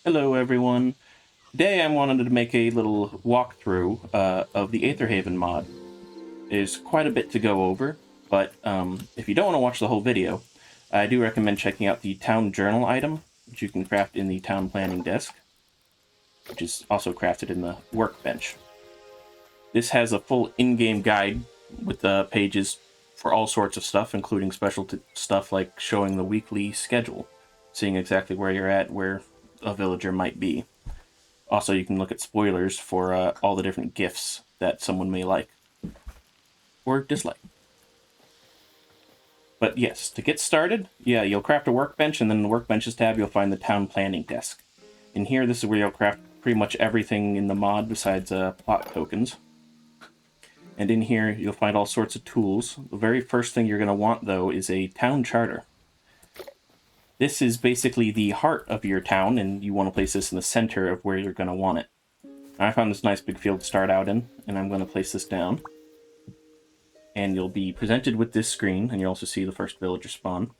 Hello everyone. Today I wanted to make a little walkthrough of the Aetherhaven mod. There's quite a bit to go over, but if you don't want to watch the whole video, I do recommend checking out the town journal item, which you can craft in the town planning desk, which is also crafted in the workbench. This has a full in-game guide with pages for all sorts of stuff, including special stuff like showing the weekly schedule, seeing exactly where you're at, where a villager might be. Also, you can look at spoilers for all the different gifts that someone may like or dislike. But yes, to get started, you'll craft a workbench, and then in the workbenches tab, you'll find the town planning desk. In here, this is where you'll craft pretty much everything in the mod besides plot tokens. And in here, you'll find all sorts of tools. The very first thing you're going to want, though, is a town charter. This is basically the heart of your town, and you want to place this in the center of where you're going to want it. I found this nice big field to start out in, and I'm going to place this down. And you'll be presented with this screen, and you'll also see the first villager spawn.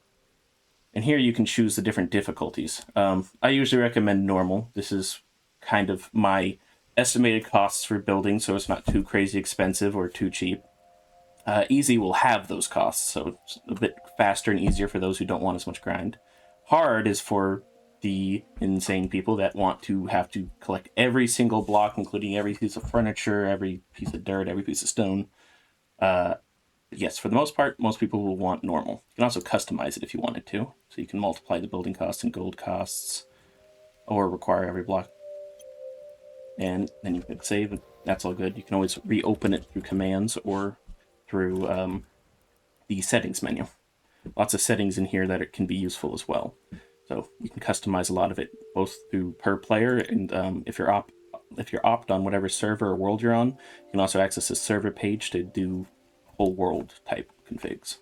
And here you can choose the different difficulties. I usually recommend normal. This is kind of my estimated costs for building, so it's not too crazy expensive or too cheap. Easy will have those costs, so it's a bit faster and easier for those who don't want as much grind. Hard is for the insane people that want to have to collect every single block, including every piece of furniture, every piece of dirt, every piece of stone. Yes, for the most part, most people will want normal. You can also customize it if you wanted to, so you can multiply the building costs and gold costs, or require every block. And then you can save, and that's all good. You can always reopen it through commands or through the settings menu. Lots of settings in here that it can be useful as well. So you can customize a lot of it, both through per player, and if you're opt on whatever server or world you're on, you can also access the server page to do whole world type configs.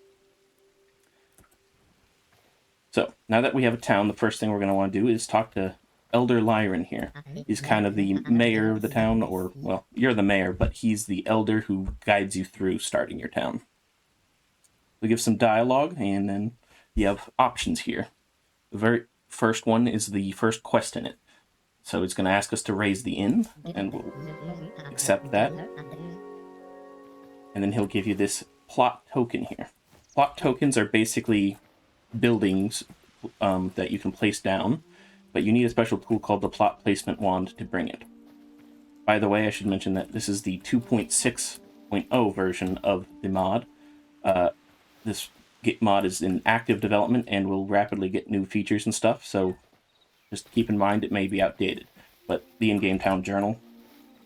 So now that we have a town, the first thing we're going to want to do is talk to Elder Lyron here. He's kind of the mayor of the town, or, well, you're the mayor, but he's the elder who guides you through starting your town. We give some dialogue, and then you have options here. The very first one is the first quest in it. So it's going to ask us to raise the inn, and we'll accept that. And then he'll give you this plot token here. Plot tokens are basically buildings that you can place down, but you need a special tool called the plot placement wand to bring it. By the way, I should mention that this is the 2.6.0 version of the mod. This mod is in active development and will rapidly get new features and stuff, so just keep in mind it may be outdated, but the in-game town journal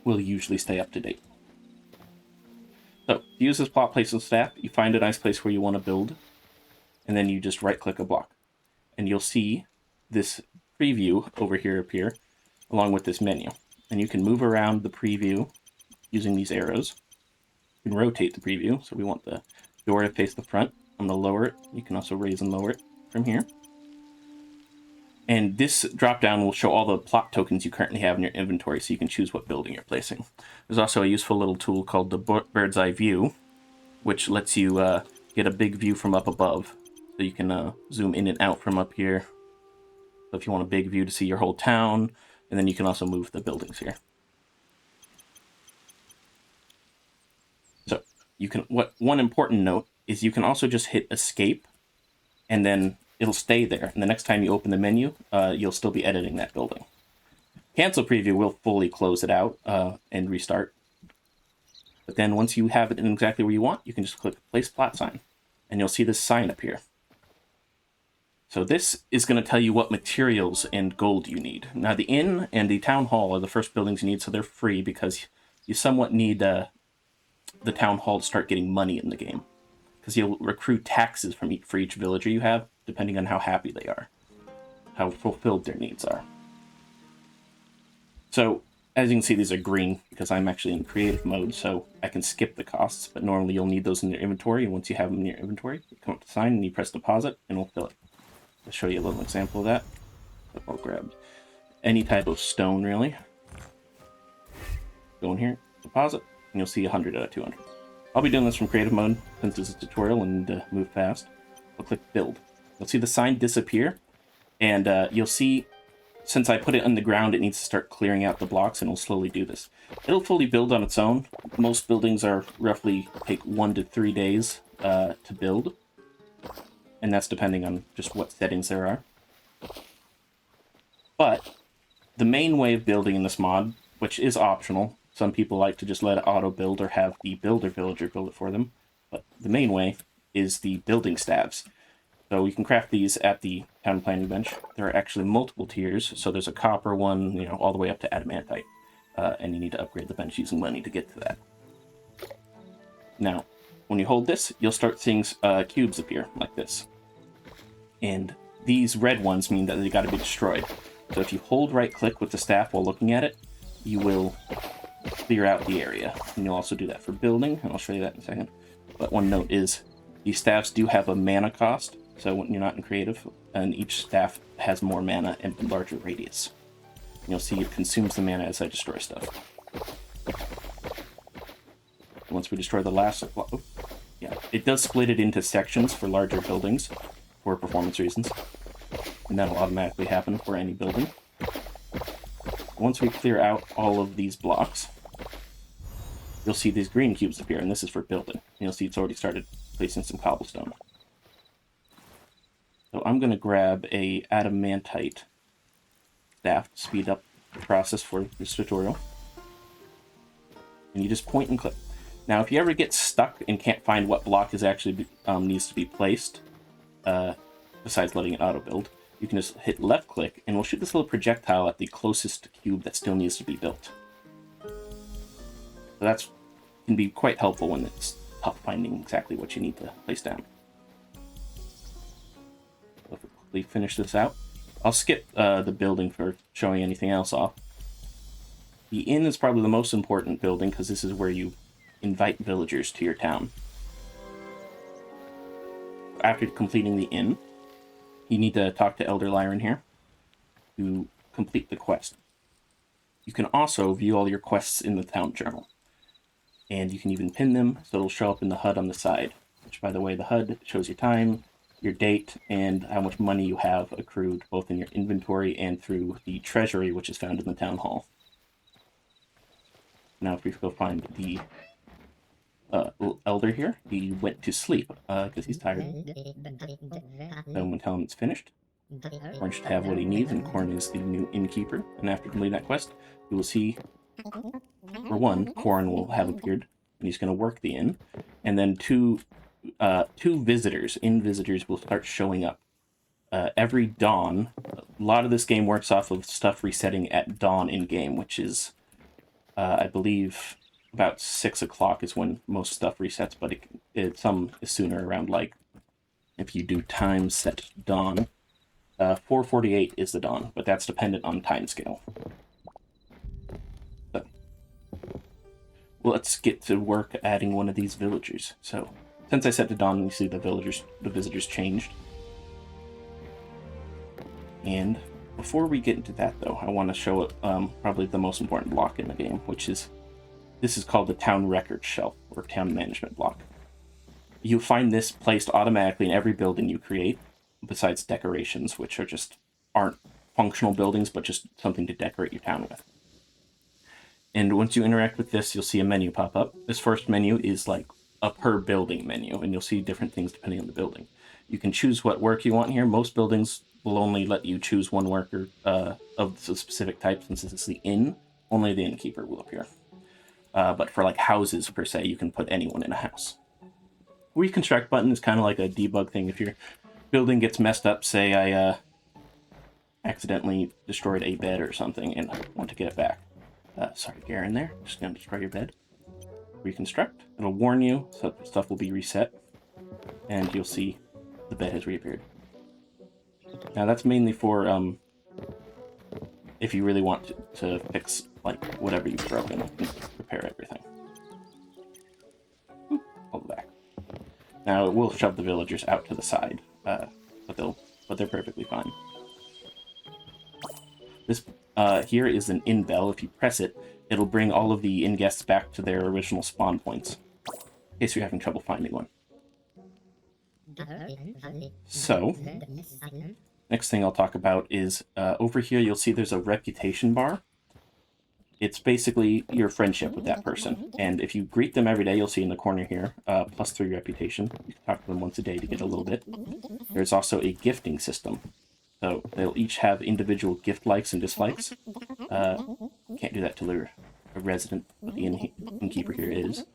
will usually stay up to date. So, to use this plot placement staff, you find a nice place where you want to build, and then you just right-click a block. And you'll see this preview over here appear, along with this menu. And you can move around the preview using these arrows. You can rotate the preview, so we want the door to face the front. I'm going to lower it. You can also raise and lower it from here. And this drop-down will show all the plot tokens you currently have in your inventory, so you can choose what building you're placing. There's also a useful little tool called the bird's eye view, which lets you get a big view from up above. So you can zoom in and out from up here. So if you want a big view to see your whole town, and then you can also move the buildings here. So you can. One important note is you can also just hit escape, and then it'll stay there. And the next time you open the menu, you'll still be editing that building. Cancel preview will fully close it out and restart. But then once you have it in exactly where you want, you can just click place plot sign, and you'll see this sign appear. So this is going to tell you what materials and gold you need. Now the inn and the town hall are the first buildings you need, so they're free because you somewhat need the town hall to start getting money in the game. Because you'll recruit taxes for each villager you have, depending on how happy they are, how fulfilled their needs are. So, as you can see, these are green because I'm actually in creative mode, so I can skip the costs, but normally you'll need those in your inventory, and once you have them in your inventory, you come up to sign and you press deposit, and we'll fill it. I'll show you a little example of that. I'll grab any type of stone, really. Go in here, deposit, and you'll see 100 out of 200. I'll be doing this from creative mode since it's a tutorial and move fast. I'll click build. You'll see the sign disappear, and you'll see since I put it on the ground, it needs to start clearing out the blocks, and it'll slowly do this. It'll fully build on its own. Most buildings are roughly take 1 to 3 days to build, and that's depending on just what settings there are. But the main way of building in this mod, which is optional, some people like to just let it auto-build or have the builder villager build it for them, but the main way is the building staves. So you can craft these at the town planning bench. There are actually multiple tiers, so there's a copper one, you know, all the way up to adamantite. And you need to upgrade the bench using money to get to that. Now, when you hold this, you'll start seeing cubes appear, like this. And these red ones mean that they gotta be destroyed. So if you hold right-click with the staff while looking at it, you will clear out the area. And you'll also do that for building, and I'll show you that in a second. But one note is, these staffs do have a mana cost, so when you're not in creative, and each staff has more mana and larger radius. And you'll see it consumes the mana as I destroy stuff. Once we destroy the last... Oh, yeah, it does split it into sections for larger buildings, for performance reasons. And that'll automatically happen for any building. Once we clear out all of these blocks, you'll see these green cubes appear, and this is for building. You'll see it's already started placing some cobblestone. So I'm going to grab a adamantite staff to speed up the process for this tutorial. And you just point and click. Now, if you ever get stuck and can't find what block is actually needs to be placed, besides letting it auto-build, you can just hit left-click, and we'll shoot this little projectile at the closest cube that still needs to be built. So that can be quite helpful when it's tough finding exactly what you need to place down. So if we quickly finish this out, I'll skip the building for showing anything else off. The inn is probably the most important building, because this is where you invite villagers to your town. After completing the inn, you need to talk to Elder Lyron here to complete the quest. You can also view all your quests in the town journal. And you can even pin them, so it'll show up in the HUD on the side. Which, by the way, the HUD shows your time, your date, and how much money you have accrued, both in your inventory and through the treasury, which is found in the town hall. Now, if we go find the elder here, he went to sleep because he's tired. So when tell him it's finished, Corn should have what he needs, and Corn is the new innkeeper. And after completing that quest, you will see, for one, Corn will have appeared, and he's going to work the inn, and then two visitors, inn visitors, will start showing up every dawn. A lot of this game works off of stuff resetting at dawn in game, which is, I believe, about 6 o'clock is when most stuff resets, but some is sooner, around, like, if you do time set dawn. 4:48 is the dawn, but that's dependent on time scale. So, well, let's get to work adding one of these villagers. So, since I set to dawn, you see the visitors changed. And before we get into that, though, I want to show it probably the most important block in the game, which is, this is called the Town Record Shelf, or Town Management Block. You find this placed automatically in every building you create, besides decorations, which aren't functional buildings, but just something to decorate your town with. And once you interact with this, you'll see a menu pop up. This first menu is like a per building menu, and you'll see different things depending on the building. You can choose what work you want here. Most buildings will only let you choose one worker of the specific type. Since this is the inn, only the innkeeper will appear. But for like houses per se, you can put anyone in a house. Reconstruct button is kind of like a debug thing. If your building gets messed up, say I accidentally destroyed a bed or something and I want to get it back. Sorry, Garen there. Just going to destroy your bed. Reconstruct. It'll warn you, so stuff will be reset. And you'll see the bed has reappeared. Now that's mainly for if you really want to fix like whatever you've broken and repair everything. Pull it back. Now it will shove the villagers out to the side, but they're perfectly fine. This here is an inn bell. If you press it, it'll bring all of the inn guests back to their original spawn points, in case you're having trouble finding one. So, Next thing I'll talk about is over here you'll see there's a reputation bar. It's basically your friendship with that person. And if you greet them every day, you'll see in the corner here, +3 reputation. You can talk to them once a day to get a little bit. There's also a gifting system. So they'll each have individual gift likes and dislikes. Can't do that till they're a resident, but the innkeeper here is.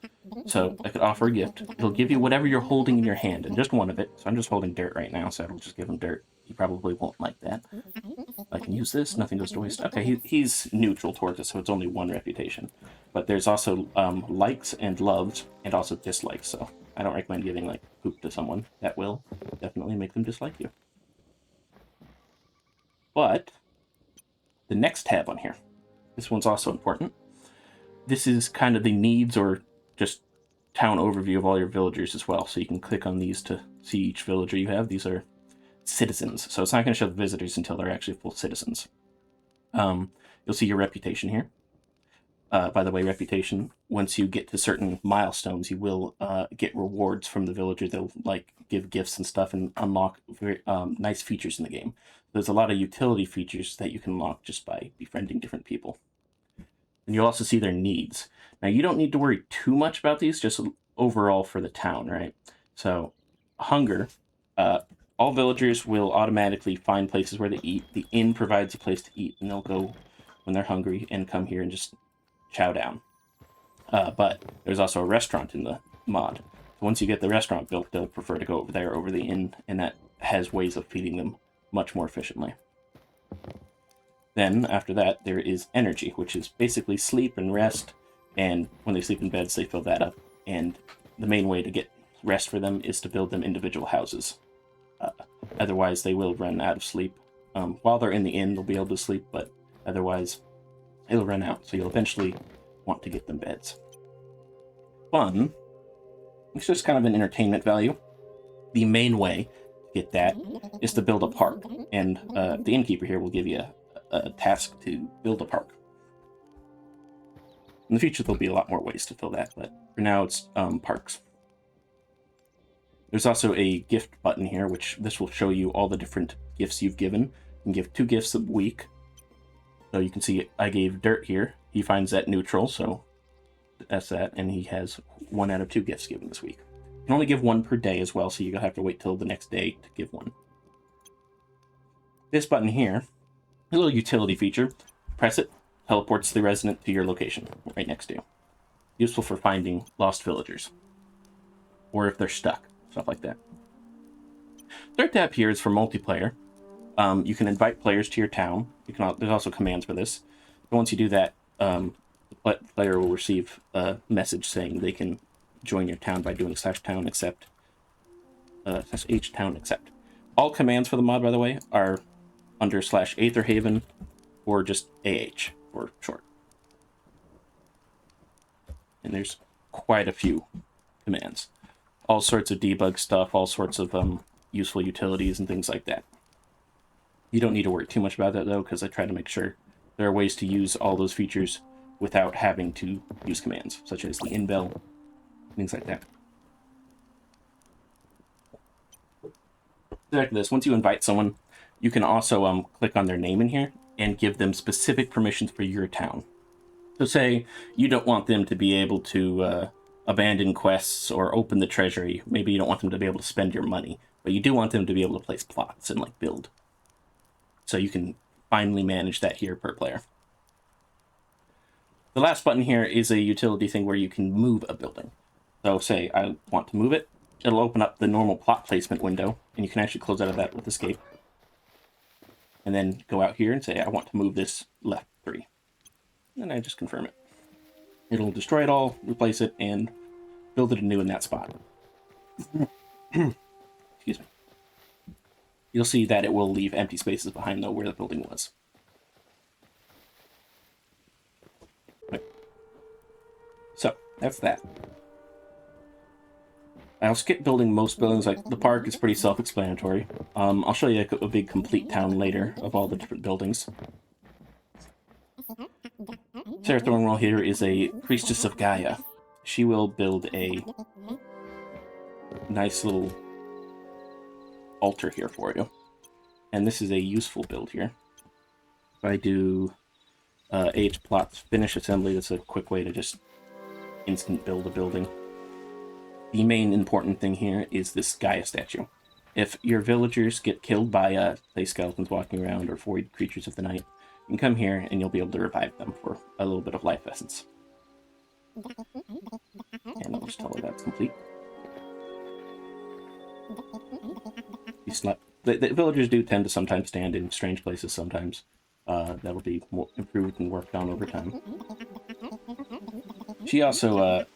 So I could offer a gift. It'll give you whatever you're holding in your hand, and just one of it. So I'm just holding dirt right now, so I'll just give him dirt. He probably won't like that. I can use this, nothing goes to waste. Okay, he's neutral towards it, so it's only 1 reputation. But there's also likes and loves, and also dislikes, so I don't recommend giving, like, poop to someone. That will definitely make them dislike you. But the next tab on here, this one's also important. This is kind of the needs or just town overview of all your villagers as well. So you can click on these to see each villager you have. These are citizens, so it's not going to show the visitors until they're actually full citizens. You'll see your reputation here. By the way, reputation, once you get to certain milestones, you will get rewards from the villager. They'll like give gifts and stuff and unlock very nice features in the game. There's a lot of utility features that you can unlock just by befriending different people. And you'll also see their needs. Now, you don't need to worry too much about these, just overall for the town, right? So, hunger. All villagers will automatically find places where they eat. The inn provides a place to eat, and they'll go when they're hungry and come here and just chow down. But there's also a restaurant in the mod. So once you get the restaurant built, they'll prefer to go over there over the inn, and that has ways of feeding them much more efficiently. Then, after that, there is energy, which is basically sleep and rest, and when they sleep in beds, they fill that up. And the main way to get rest for them is to build them individual houses. Otherwise, they will run out of sleep. While they're in the inn, they'll be able to sleep, but otherwise, it'll run out, so you'll eventually want to get them beds. Fun. It's just kind of an entertainment value. The main way to get that is to build a park, and the innkeeper here will give you a task to build a park. In the future, there'll be a lot more ways to fill that, but for now, it's parks. There's also a gift button here, which this will show you all the different gifts you've given. You can give 2 gifts a week. So you can see I gave dirt here. He finds that neutral, so that's that, and he has 1 out of 2 gifts given this week. You can only give 1 per day as well, so you'll have to wait till the next day to give 1. This button here, a little utility feature. Press it, teleports the resident to your location, right next to you. Useful for finding lost villagers. Or if they're stuck, stuff like that. Third tab here is for multiplayer. You can invite players to your town. There's also commands for this. But once you do that, the player will receive a message saying they can join your town by doing /town accept, /town accept. All commands for the mod, by the way, are under /Aetherhaven or just AH for short. And there's quite a few commands. All sorts of debug stuff, all sorts of useful utilities and things like that. You don't need to worry too much about that, though, because I try to make sure there are ways to use all those features without having to use commands, such as the in bell, things like that. Back to this, once you invite someone, you can also click on their name in here and give them specific permissions for your town. So say you don't want them to be able to abandon quests or open the treasury. Maybe you don't want them to be able to spend your money, but you do want them to be able to place plots and like build. So you can finally manage that here per player. The last button here is a utility thing where you can move a building. So say I want to move it, it'll open up the normal plot placement window, and you can actually close out of that with escape. And then go out here and say I want to move this left 3. And I just confirm it. It'll destroy it all, replace it, and build it anew in that spot. Excuse me. You'll see that it will leave empty spaces behind, though, where the building was. Right. So, that's that. I'll skip building most buildings, like the park is pretty self-explanatory. I'll show you a big complete town later of all the different buildings. Sarah Thornwell here is a priestess of Gaia. She will build a nice little altar here for you. and this is a useful build here. If I do plots finish assembly, that's a quick way to just instant build a building. The main important thing here is this Gaia statue. If your villagers get killed by, say, skeletons walking around or void creatures of the night, you can come here and you'll be able to revive them for a little bit of life essence. And I'll just tell her that's complete. The villagers do tend to sometimes stand in strange places sometimes. That'll be more improved and worked on over time. She also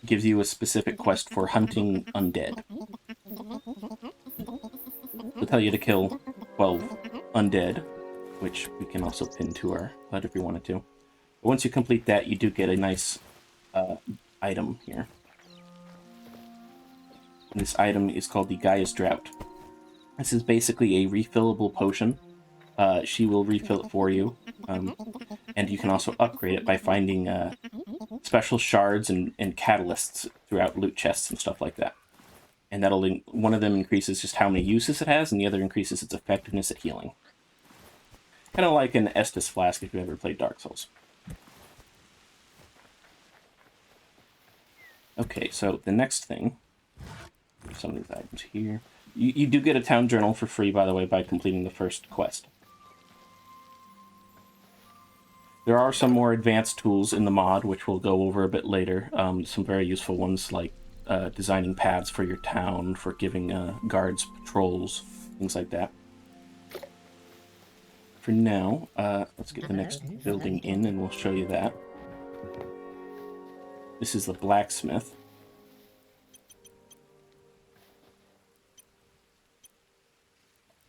gives you a specific quest for hunting undead. It'll tell you to kill 12 undead, which we can also pin to our HUD if we wanted to. But once you complete that, you do get a nice item here. And this item is called the Gaia's Drought. This is basically a refillable potion. She will refill it for you, and you can also upgrade it by finding special shards and catalysts throughout loot chests and stuff like that. And one of them increases just how many uses it has, and the other increases its effectiveness at healing. Kind of like an Estus Flask if you've ever played Dark Souls. Okay, so the next thing, some of these items here. You do get a town journal for free, by the way, by completing the first quest. There are some more advanced tools in the mod, which we'll go over a bit later. Some very useful ones like designing paths for your town, for giving guards patrols, things like that. For now, let's get the next building in and we'll show you that. This is the blacksmith.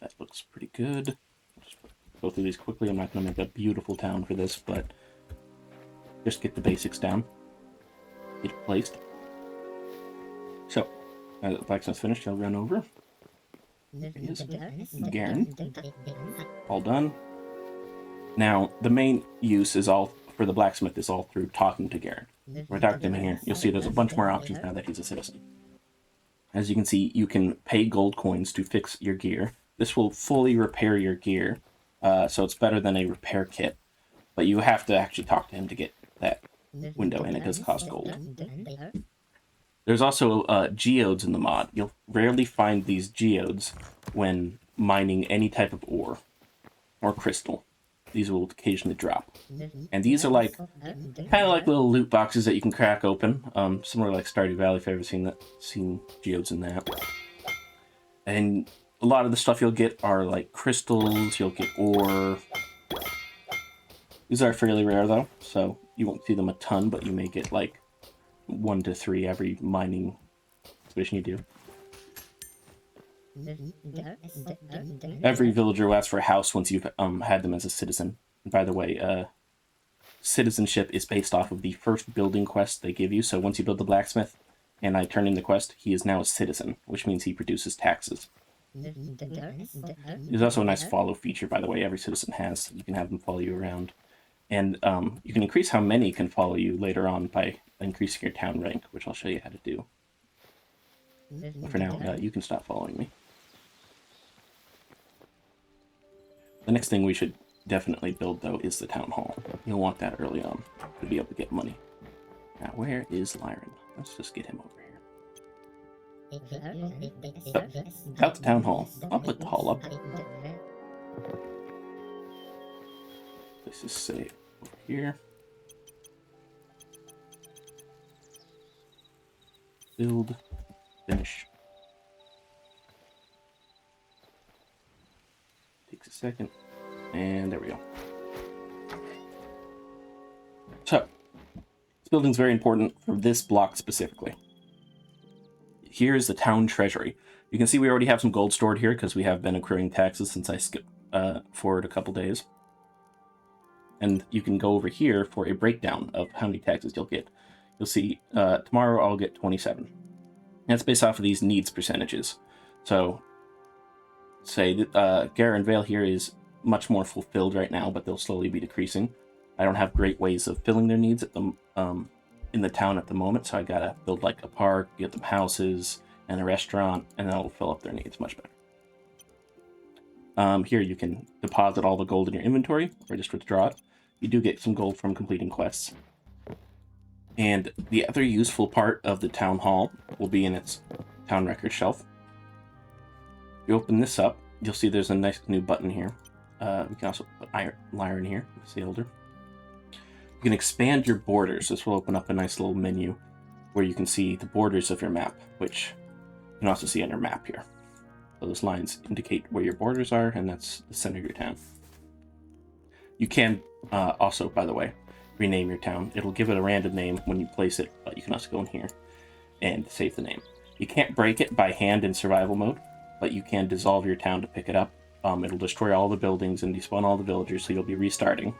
That looks pretty good. Just go through these quickly. I'm not going to make a beautiful town for this, but just get the basics down. Get it placed. So, now that the blacksmith's finished, I'll run over. There he is. Garen. All done. Now, the main use is all for the blacksmith is all through talking to Garen. We're talking to him here. You'll see there's a bunch more options now that he's a citizen. As you can see, you can pay gold coins to fix your gear. This will fully repair your gear, so it's better than a repair kit. But you have to actually talk to him to get that window, and it does cost gold. There's also geodes in the mod. You'll rarely find these geodes when mining any type of ore or crystal. These will occasionally drop. And these are like, kind of like little loot boxes that you can crack open. Similar like Stardew Valley, if you've ever seen geodes in that. And a lot of the stuff you'll get are like crystals, you'll get ore. These are fairly rare though, so you won't see them a ton, but you may get like 1 to 3 every mining expedition you do. Every villager will ask for a house once you've had them as a citizen. And by the way, citizenship is based off of the first building quest they give you. So once you build the blacksmith and I turn in the quest, he is now a citizen, which means he produces taxes. There's also a nice follow feature, by the way, every citizen has. You can have them follow you around. And you can increase how many can follow you later on by increasing your town rank, which I'll show you how to do. For now, you can stop following me. The next thing we should definitely build, though, is the town hall. You'll want that early on to be able to get money. Now, where is Lyron? Let's just get him over here. So, out the town hall. I'll put the hall up. Let's just say over here. Build. Finish. Takes a second. And there we go. So, this building's very important for this block specifically. Here's the town treasury. You can see we already have some gold stored here because we have been accruing taxes since I skipped forward a couple days. And you can go over here for a breakdown of how many taxes you'll get. You'll see tomorrow I'll get 27. That's based off of these needs percentages. So, say that Garen Vale here is much more fulfilled right now, but they'll slowly be decreasing. I don't have great ways of filling their needs at the in the town at the moment, so I gotta build like a park, get them houses, and a restaurant, and that'll fill up their needs much better. Here you can deposit all the gold in your inventory or just withdraw it. You do get some gold from completing quests. And the other useful part of the town hall will be in its town record shelf. If you open this up, you'll see there's a nice new button here. We can also put iron here, see older. You can expand your borders. This will open up a nice little menu where you can see the borders of your map, which you can also see on your map here. So those lines indicate where your borders are, and that's the center of your town. You can also, by the way, rename your town. It'll give it a random name when you place it, but you can also go in here and save the name. You can't break it by hand in survival mode, but you can dissolve your town to pick it up. It'll destroy all the buildings and despawn all the villagers, so you'll be restarting.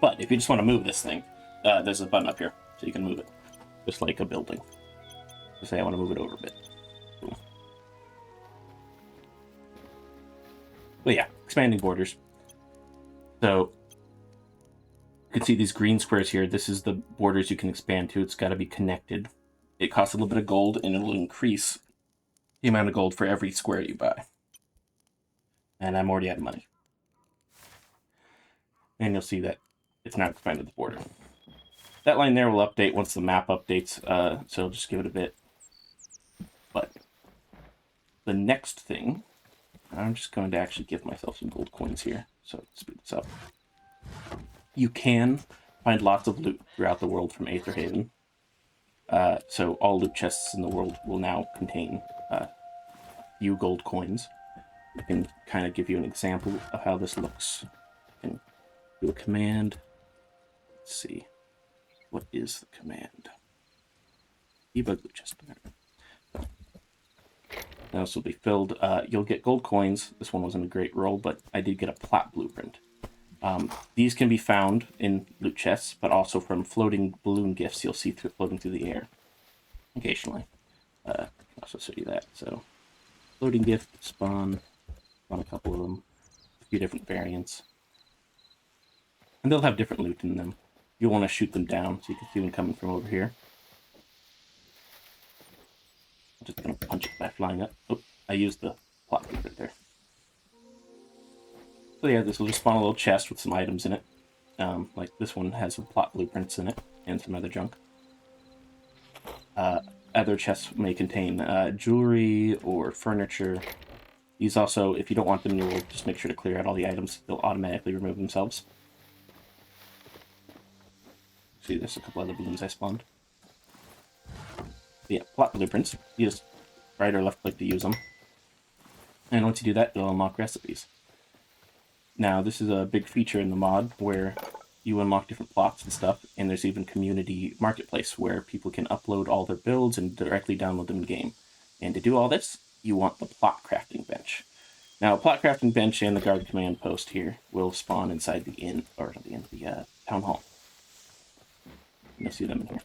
But if you just want to move this thing, there's a button up here, so you can move it, just like a building. So say I want to move it over a bit. Boom. But yeah, expanding borders. So you can see these green squares here. This is the borders you can expand to. It's got to be connected. It costs a little bit of gold, and it'll increase the amount of gold for every square you buy. And I'm already out of money. And you'll see that it's now expanded the border. That line there will update once the map updates, so just give it a bit. But the next thing, I'm just going to actually give myself some gold coins here, so speed this up. You can find lots of loot throughout the world from Aetherhaven. So all loot chests in the world will now contain few gold coins. I can kind of give you an example of how this looks. I can do a command. Let's see. What is the command? Debug loot chest. So, now this will be filled. You'll get gold coins. This one wasn't a great roll, but I did get a plot blueprint. These can be found in loot chests, but also from floating balloon gifts you'll see floating through the air occasionally. I can also show you that. So, floating gift, spawn a couple of them, a few different variants. And they'll have different loot in them. You'll want to shoot them down so you can see them coming from over here. I'm just going to punch it by flying up. Oh, I used the plot blueprint there. So yeah, this will just spawn a little chest with some items in it. Like this one has some plot blueprints in it and some other junk. Other chests may contain jewelry or furniture. These also, if you don't want them, you'll just make sure to clear out all the items. They'll automatically remove themselves. See, there's a couple other balloons I spawned. But yeah, plot blueprints. You just right or left click to use them. And once you do that, you'll unlock recipes. Now, this is a big feature in the mod where you unlock different plots and stuff, and there's even community marketplace where people can upload all their builds and directly download them in game. And to do all this, you want the plot crafting bench. Now, plot crafting bench and the guard command post here will spawn inside the inn, or at the end of the town hall. You'll see them in here.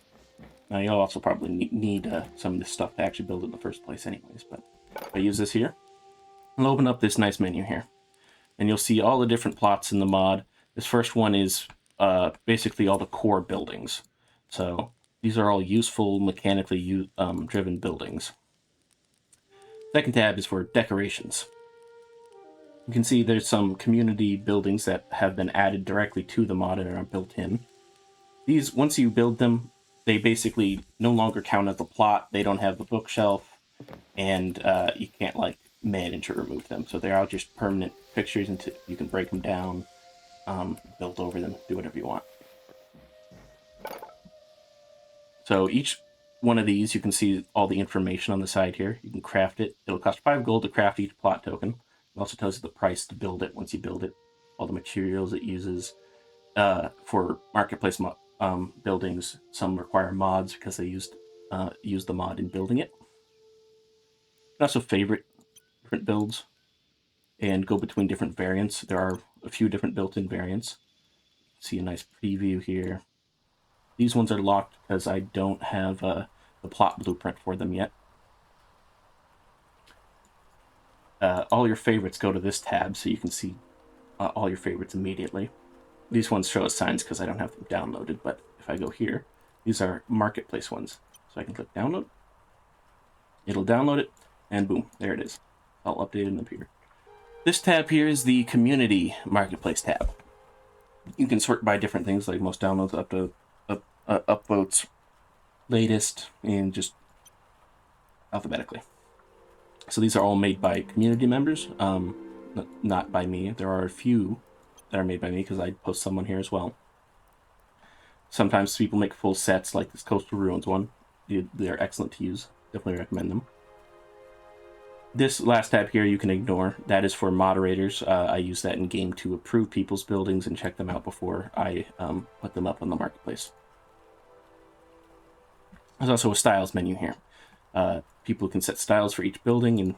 Now, you'll also probably need some of this stuff to actually build in the first place anyways, but if I use this here, I'll open up this nice menu here. And you'll see all the different plots in the mod. This first one is basically all the core buildings. So these are all useful, mechanically driven buildings. Second tab is for decorations. You can see there's some community buildings that have been added directly to the mod and are built in. These, once you build them, they basically no longer count as a plot. They don't have the bookshelf, and you can't like manage or remove them. So they're all just permanent fixtures until you can break them down, build over them, do whatever you want. So each one of these, you can see all the information on the side here. You can craft it. It'll cost 5 gold to craft each plot token. It also tells you the price to build it once you build it, all the materials it uses. For marketplace buildings, some require mods because they use the mod in building it. You can also favorite different builds and go between different variants. There are a few different built-in variants. See a nice preview here. These ones are locked because I don't have the plot blueprint for them yet. All your favorites go to this tab, so you can see all your favorites immediately. These ones show as signs because I don't have them downloaded, but if I go here, these are marketplace ones. So I can click download. It'll download it, and boom, there it is. All updated and appear. This tab here is the Community Marketplace tab. You can sort by different things, like most downloads, up to upvotes, latest, and just alphabetically. So these are all made by community members, not by me. There are a few that are made by me because I post some on here as well. Sometimes people make full sets, like this Coastal Ruins one. They're excellent to use. Definitely recommend them. This last tab here you can ignore. That is for moderators. I use that in game to approve people's buildings and check them out before I put them up on the marketplace. There's also a styles menu here. People can set styles for each building, and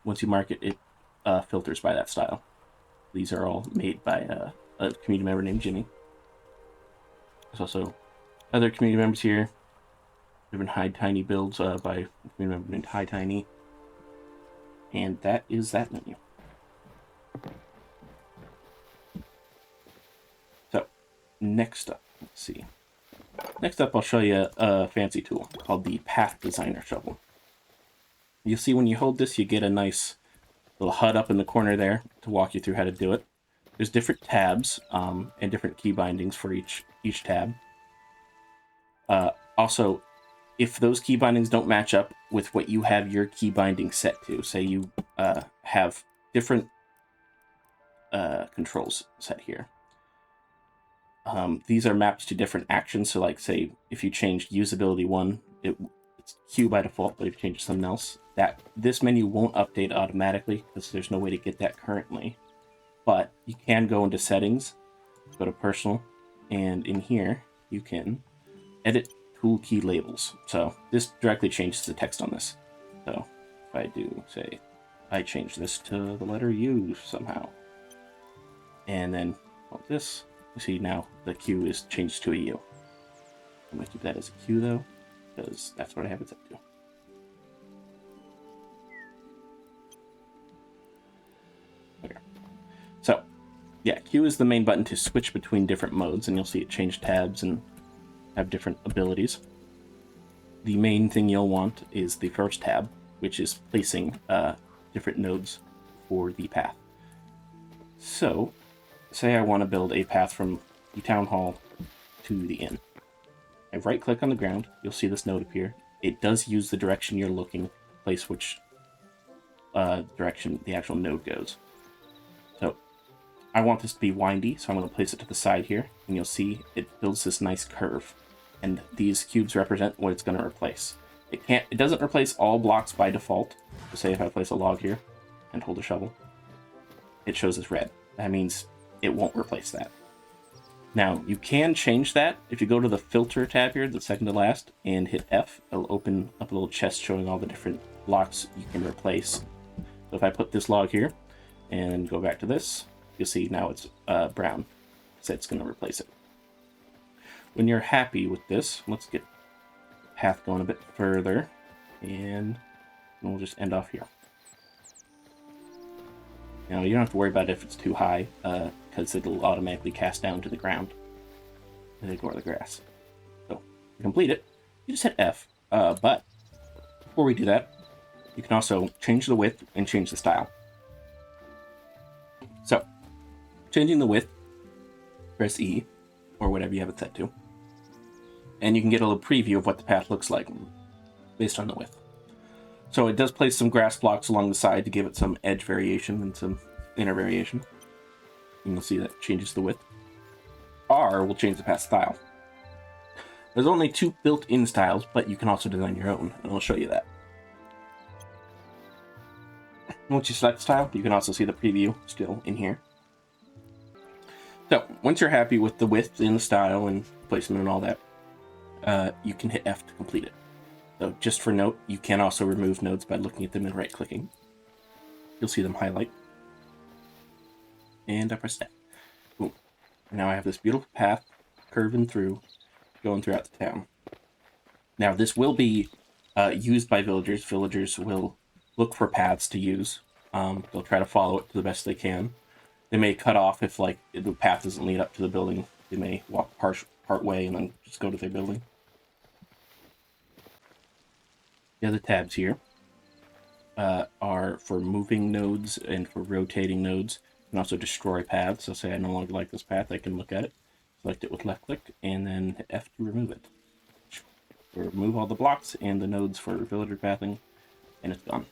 once you mark it, it filters by that style. These are all made by a community member named Jimmy. There's also other community members here. Different Hytale builds by a community member named Hytale. And that is that menu. So, next up, let's see. Next up, I'll show you a fancy tool called the Path Designer Shovel. You'll see when you hold this, you get a nice little HUD up in the corner there to walk you through how to do it. There's different tabs and different key bindings for each tab. Also, if those key bindings don't match up with what you have your key binding set to, say you have different controls set here. These are mapped to different actions. So like, say, if you changed usability 1, it's Q by default, but if you change to something else, this menu won't update automatically because there's no way to get that currently. But you can go into settings, go to personal, and in here you can edit tool key labels. So this directly changes the text on this. So if I do, say, I change this to the letter U somehow, and then this, you see now the Q is changed to a U. I'm going to keep that as a Q though, because that's what I have it set to. Okay. So, yeah, Q is the main button to switch between different modes, and you'll see it change tabs and have different abilities. The main thing you'll want is the first tab, which is placing different nodes for the path. So, say I want to build a path from the town hall to the inn. I right-click on the ground, you'll see this node appear. It does use the direction you're looking to place which direction the actual node goes. So, I want this to be windy, so I'm going to place it to the side here, and you'll see it builds this nice curve. And these cubes represent what it's going to replace. It doesn't replace all blocks by default. So say if I place a log here and hold a shovel, it shows as red. That means it won't replace that. Now, you can change that. If you go to the filter tab here, the second to last, and hit F, it'll open up a little chest showing all the different blocks you can replace. So if I put this log here and go back to this, you'll see now it's brown. So it's going to replace it. When you're happy with this, let's get path going a bit further, and we'll just end off here. Now, you don't have to worry about it if it's too high, because it'll automatically cast down to the ground and ignore the grass. So, to complete it, you just hit F. But before we do that, you can also change the width and change the style. So, changing the width, press E, or whatever you have it set to, and you can get a little preview of what the path looks like based on the width. So it does place some grass blocks along the side to give it some edge variation and some inner variation. And you'll see that changes the width. R will change the path style. There's only 2 built-in styles, but you can also design your own, and I'll show you that. Once you select style, you can also see the preview still in here. So once you're happy with the width and the style and placement and all that, you can hit F to complete it. So just for note, you can also remove nodes by looking at them and right-clicking. You'll see them highlight. And I press F. Boom. Now I have this beautiful path curving through, going throughout the town. Now this will be used by villagers. Villagers will look for paths to use. They'll try to follow it to the best they can. They may cut off if the path doesn't lead up to the building. They may walk part way and then just go to their building. The other tabs here are for moving nodes and for rotating nodes. You can also destroy paths. So say I no longer like this path, I can look at it, select it with left click, and then hit F to remove it. Remove all the blocks and the nodes for villager pathing, and it's gone.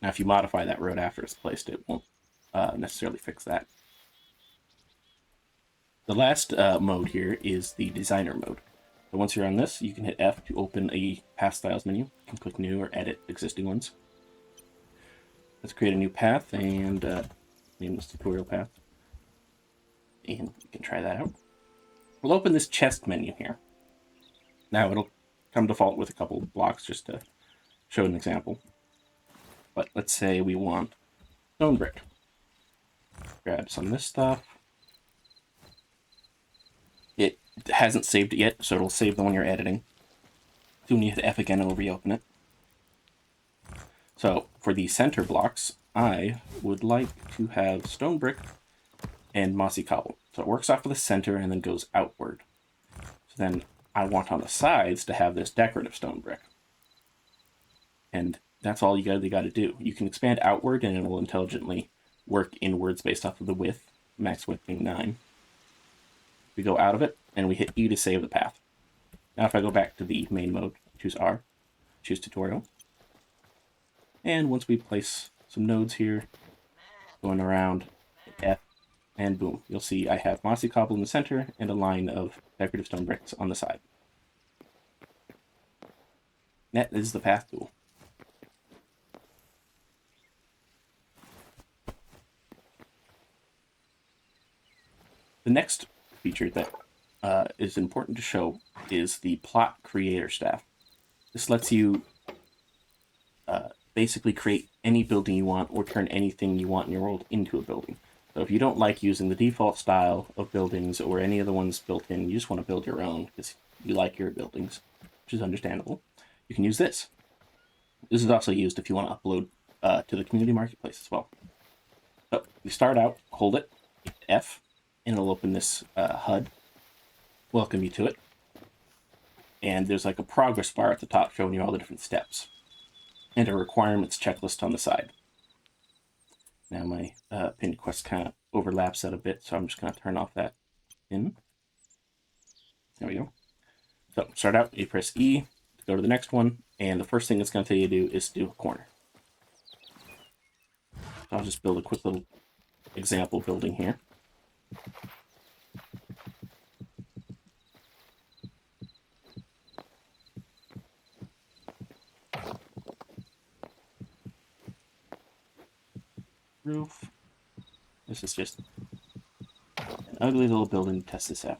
Now if you modify that road after it's placed, it won't necessarily fix that. The last mode here is the designer mode. So once you're on this, you can hit F to open a path styles menu. You can click new or edit existing ones. Let's create a new path and name this tutorial path. And you can try that out. We'll open this chest menu here. Now it'll come default with a couple of blocks just to show an example. But let's say we want stone brick. Grab some of this stuff. It hasn't saved it yet, so it'll save the one you're editing. Soon you hit F again, it'll reopen it. So for the center blocks, I would like to have stone brick and mossy cobble. So it works off of the center and then goes outward. So then I want on the sides to have this decorative stone brick. And that's all you got to do. You can expand outward and it will intelligently work inwards based off of the width, max width being 9. We go out of it and we hit E to save the path. Now if I go back to the main mode, choose R, choose tutorial. And once we place some nodes here, going around, F, and boom, you'll see I have mossy cobble in the center and a line of decorative stone bricks on the side. That is the path tool. The next feature that is important to show is the plot creator staff. This lets you basically create any building you want or turn anything you want in your world into a building. So if you don't like using the default style of buildings or any of the ones built in, you just want to build your own because you like your buildings, which is understandable, you can use this. This is also used if you want to upload to the community marketplace as well. So you start out, hold it, F, and it'll open this HUD, welcome you to it. And there's like a progress bar at the top showing you all the different steps, and a requirements checklist on the side. Now my pinned quest kind of overlaps that a bit, so I'm just going to turn off that pin. There we go. So start out, you press E to go to the next one, and the first thing it's going to tell you to do is do a corner. So I'll just build a quick little example building here. Roof. This is just an ugly little building to test this out.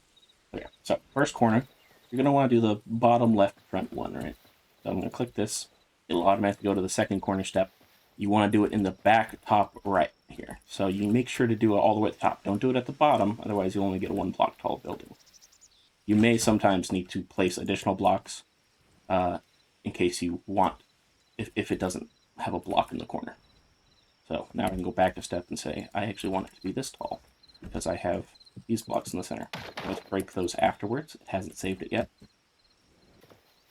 Okay, so first corner, you're going to want to do the bottom left front one, right? So I'm going to click this. It'll automatically go to the second corner step. You want to do it in the back top right here. So you make sure to do it all the way at the top. Don't do it at the bottom, otherwise you'll only get a 1 block tall building. You may sometimes need to place additional blocks in case you want, if it doesn't have a block in the corner. So now I can go back a step and say, I actually want it to be this tall because I have these blocks in the center. Let's break those afterwards. It hasn't saved it yet.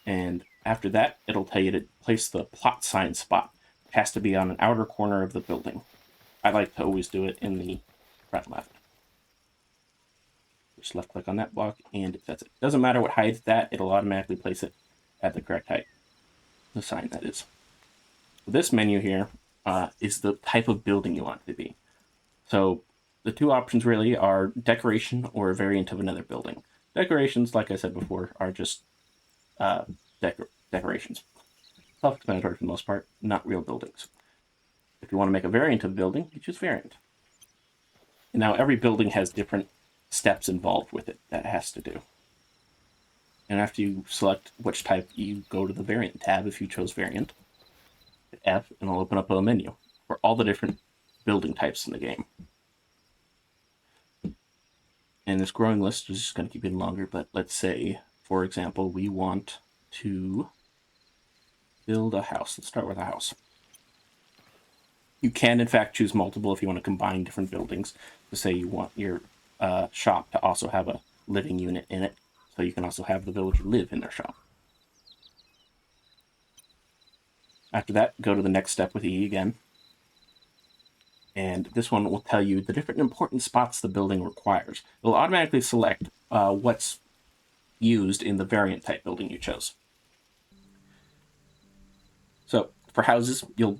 And after that, it'll tell you to place the plot sign spot. It has to be on an outer corner of the building. I like to always do it in the front left. Just left click on that block and that's it. Doesn't matter what height it's at, it'll automatically place it at the correct height. The sign, that is. This menu here is the type of building you want it to be. So the two options really are decoration or a variant of another building. Decorations, like I said before, are just decorations. Self-explanatory for the most part, not real buildings. If you want to make a variant of a building, you choose variant. And now every building has different steps involved with it that it has to do. And after you select which type, you go to the variant tab if you chose variant. Hit F, and it'll open up a menu for all the different building types in the game. And this growing list is just going to keep getting longer, but let's say, for example, we want to build a house. Let's start with a house. You can, in fact, choose multiple if you want to combine different buildings. To say you want your shop to also have a living unit in it, so you can also have the villager live in their shop. After that, go to the next step with E again. And this one will tell you the different important spots the building requires. It'll automatically select what's used in the variant type building you chose. So for houses, you'll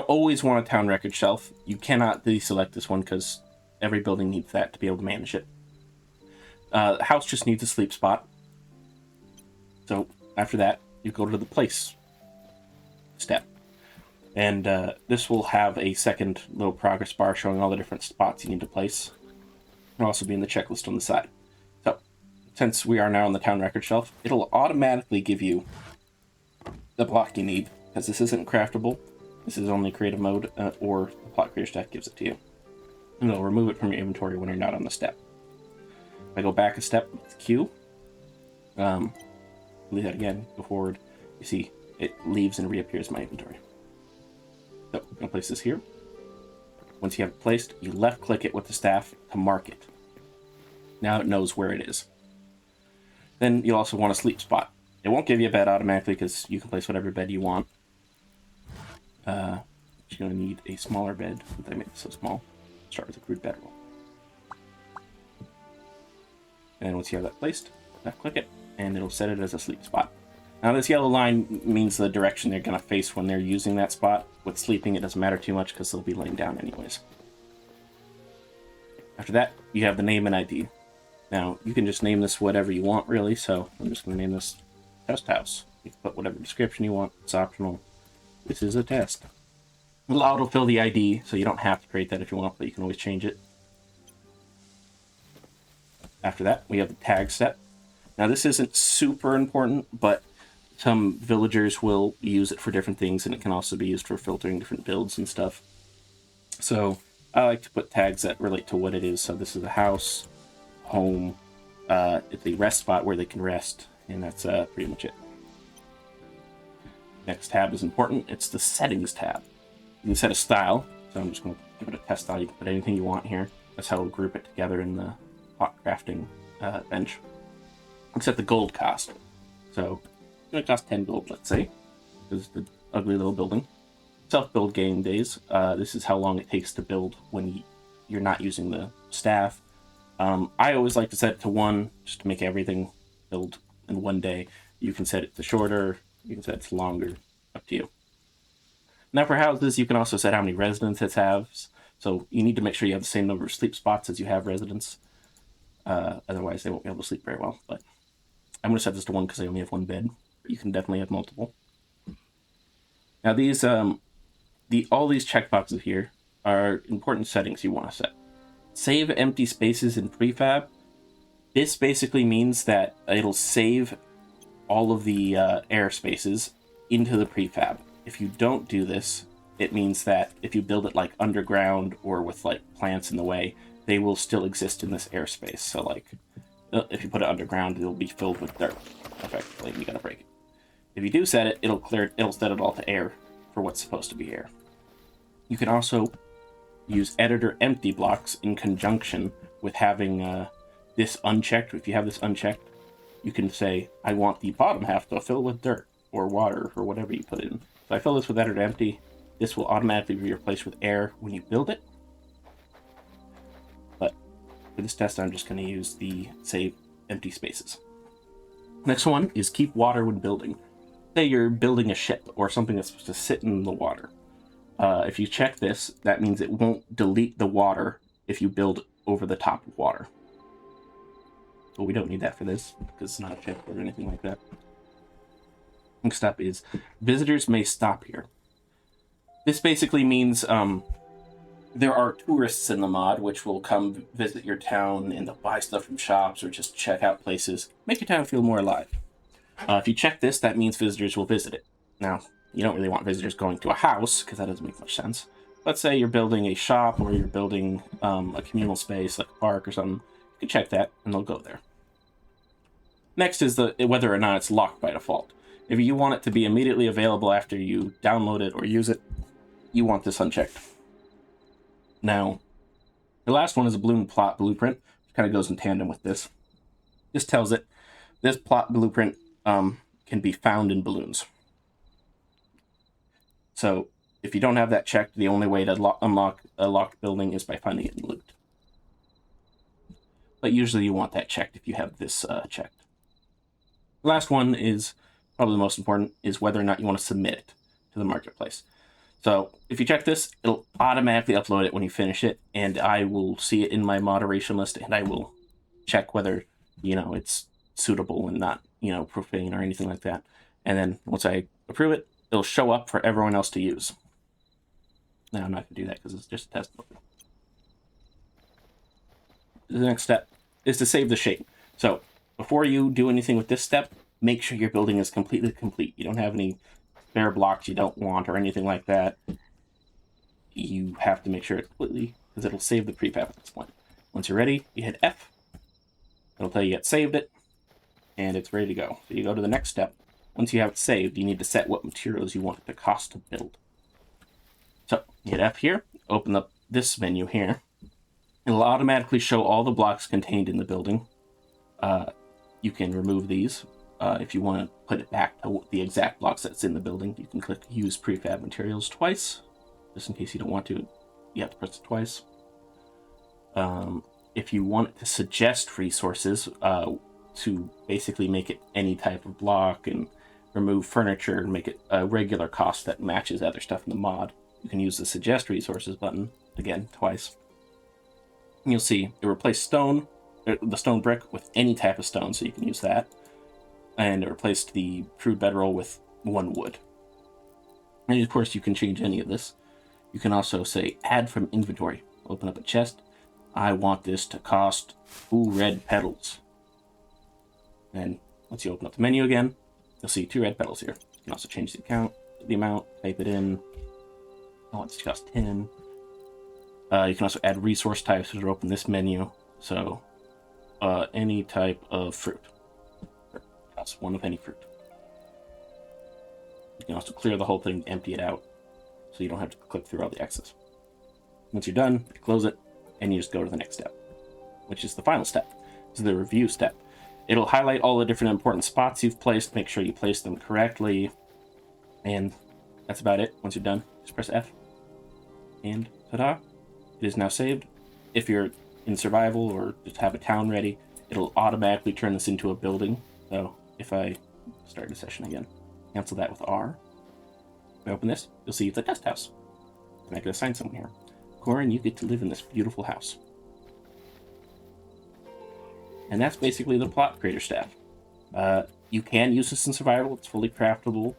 always want a town record shelf. You cannot deselect this one because every building needs that to be able to manage it. The house just needs a sleep spot. So after that, you go to the place step. And this will have a second little progress bar showing all the different spots you need to place. It'll also be in the checklist on the side. So, since we are now on the town record shelf, it'll automatically give you the block you need, because this isn't craftable. This is only creative mode, or the plot creator stack gives it to you. And it'll remove it from your inventory when you're not on the step. If I go back a step with Q, leave that again, go forward, you see it leaves and reappears my inventory. So I'm gonna place this here. Once you have it placed, you left click it with the staff to mark it. Now it knows where it is. Then you'll also want a sleep spot. It won't give you a bed automatically because you can place whatever bed you want. You're gonna need a smaller bed. Since I made it so small, start with a crude bedroll. And once you have that placed, left click it, and it'll set it as a sleep spot. Now this yellow line means the direction they're going to face when they're using that spot. With sleeping, it doesn't matter too much because they'll be laying down anyways. After that, you have the name and ID. Now, you can just name this whatever you want, really, so I'm just going to name this Test House. You can put whatever description you want. It's optional. This is a test. It'll autofill the ID, so you don't have to create that if you want, but you can always change it. After that, we have the tag step. Now, this isn't super important, but some villagers will use it for different things, and it can also be used for filtering different builds and stuff. So I like to put tags that relate to what it is. So this is a house, home, it's a rest spot where they can rest, and that's pretty much it. Next tab is important. It's the settings tab. You can set a style. So I'm just going to give it a test style. You can put anything you want here. That's how we'll group it together in the pot crafting bench. You set the gold cost. So it's going to cost 10 gold, let's say. This is the ugly little building. Self-build game days. This is how long it takes to build when you're not using the staff. I always like to set it to 1, just to make everything build in 1 day. You can set it to shorter. You can set it to longer. Up to you. Now for houses, you can also set how many residents it has. So you need to make sure you have the same number of sleep spots as you have residents. Otherwise, they won't be able to sleep very well. But I'm going to set this to 1 because I only have 1 bed. But you can definitely have multiple. Now these, all these checkboxes here are important settings you want to set. Save empty spaces in prefab. This basically means that it'll save all of the air spaces into the prefab. If you don't do this, it means that if you build it like underground or with like plants in the way, they will still exist in this airspace. So like, if you put it underground, it'll be filled with dirt. Effectively, you gotta break it. If you do set it, it'll set it all to air for what's supposed to be air. You can also use editor empty blocks in conjunction with having this unchecked. If you have this unchecked, you can say, I want the bottom half to fill with dirt or water or whatever you put in. So I fill this with editor empty. This will automatically be replaced with air when you build it. But for this test, I'm just going to use the save empty spaces. Next one is keep water when building. Say you're building a ship or something that's supposed to sit in the water. If you check this, that means it won't delete the water if you build over the top of water. But we don't need that for this because it's not a ship or anything like that. Next up is visitors may stop here. This basically means there are tourists in the mod which will come visit your town and they'll buy stuff from shops or just check out places. Make your town feel more alive. If you check this, that means visitors will visit it. Now, you don't really want visitors going to a house because that doesn't make much sense. Let's say you're building a shop or you're building a communal space like a park or something. You can check that and they'll go there. Next is whether or not it's locked by default. If you want it to be immediately available after you download it or use it, you want this unchecked. Now, the last one is a balloon plot blueprint, which kind of goes in tandem with this. This tells it this plot blueprint can be found in balloons. So if you don't have that checked, the only way to unlock a locked building is by finding it in loot. But usually you want that checked if you have this checked. The last one is probably the most important, is whether or not you want to submit it to the marketplace. So if you check this, it'll automatically upload it when you finish it, and I will see it in my moderation list, and I will check whether, it's suitable and not, profane or anything like that. And then once I approve it, it'll show up for everyone else to use. Now I'm not going to do that because it's just a test building. The next step is to save the shape. So before you do anything with this step, make sure your building is completely complete. You don't have any spare blocks you don't want or anything like that. You have to make sure it's completely, because it'll save the prefab at this point. Once you're ready, you hit F. It'll tell you it saved it, and it's ready to go. So you go to the next step. Once you have it saved, you need to set what materials you want it to cost to build. So you hit F here, open up this menu here. It'll automatically show all the blocks contained in the building. You can remove these. If you want to put it back to the exact blocks that's in the building, you can click Use Prefab Materials twice. Just in case you don't want to, you have to press it twice. If you want it to suggest resources to basically make it any type of block and remove furniture and make it a regular cost that matches other stuff in the mod, you can use the Suggest Resources button, again, twice. And you'll see it replaced the stone brick with any type of stone, so you can use that. And it replaced the crude bedroll with 1 wood. And of course, you can change any of this. You can also say add from inventory. Open up a chest. I want this to cost 2 red petals. And once you open up the menu again, you'll see 2 red petals here. You can also change the amount, type it in. I want it to cost 10. You can also add resource types that are open this menu. So any type of fruit. Costs 1 of any fruit. You can also clear the whole thing, empty it out, so you don't have to click through all the X's. Once you're done, you close it, and you just go to the next step, which is the final step. This is the review step. It'll highlight all the different important spots you've placed, make sure you place them correctly, and that's about it. Once you're done, just press F, and ta-da! It is now saved. If you're in survival or just have a town ready, it'll automatically turn this into a building. So if I start a session again, cancel that with R. If I open this, you'll see it's a test house. And I can assign someone here. Corin, you get to live in this beautiful house. And that's basically the plot creator staff. You can use this in survival. It's fully craftable.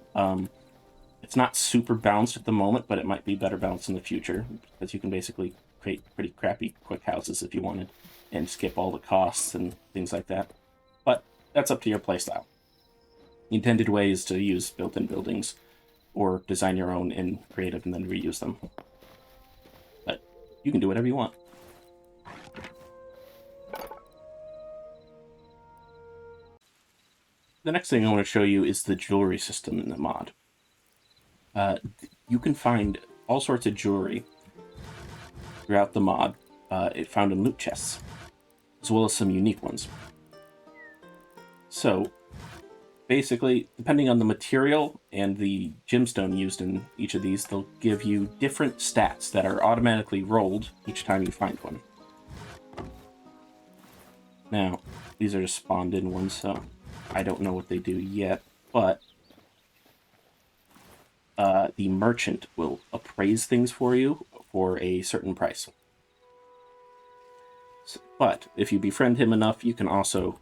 It's not super balanced at the moment, but it might be better balanced in the future, because you can basically create pretty crappy quick houses if you wanted, and skip all the costs and things like that. But that's up to your playstyle. The intended way is to use built-in buildings, or design your own in creative and then reuse them. But you can do whatever you want. The next thing I want to show you is the jewelry system in the mod. You can find all sorts of jewelry throughout the mod, found in loot chests, as well as some unique ones. So, basically, depending on the material and the gemstone used in each of these, they'll give you different stats that are automatically rolled each time you find one. Now, these are just spawned in ones, so I don't know what they do yet, but the merchant will appraise things for you for a certain price. But if you befriend him enough, you can also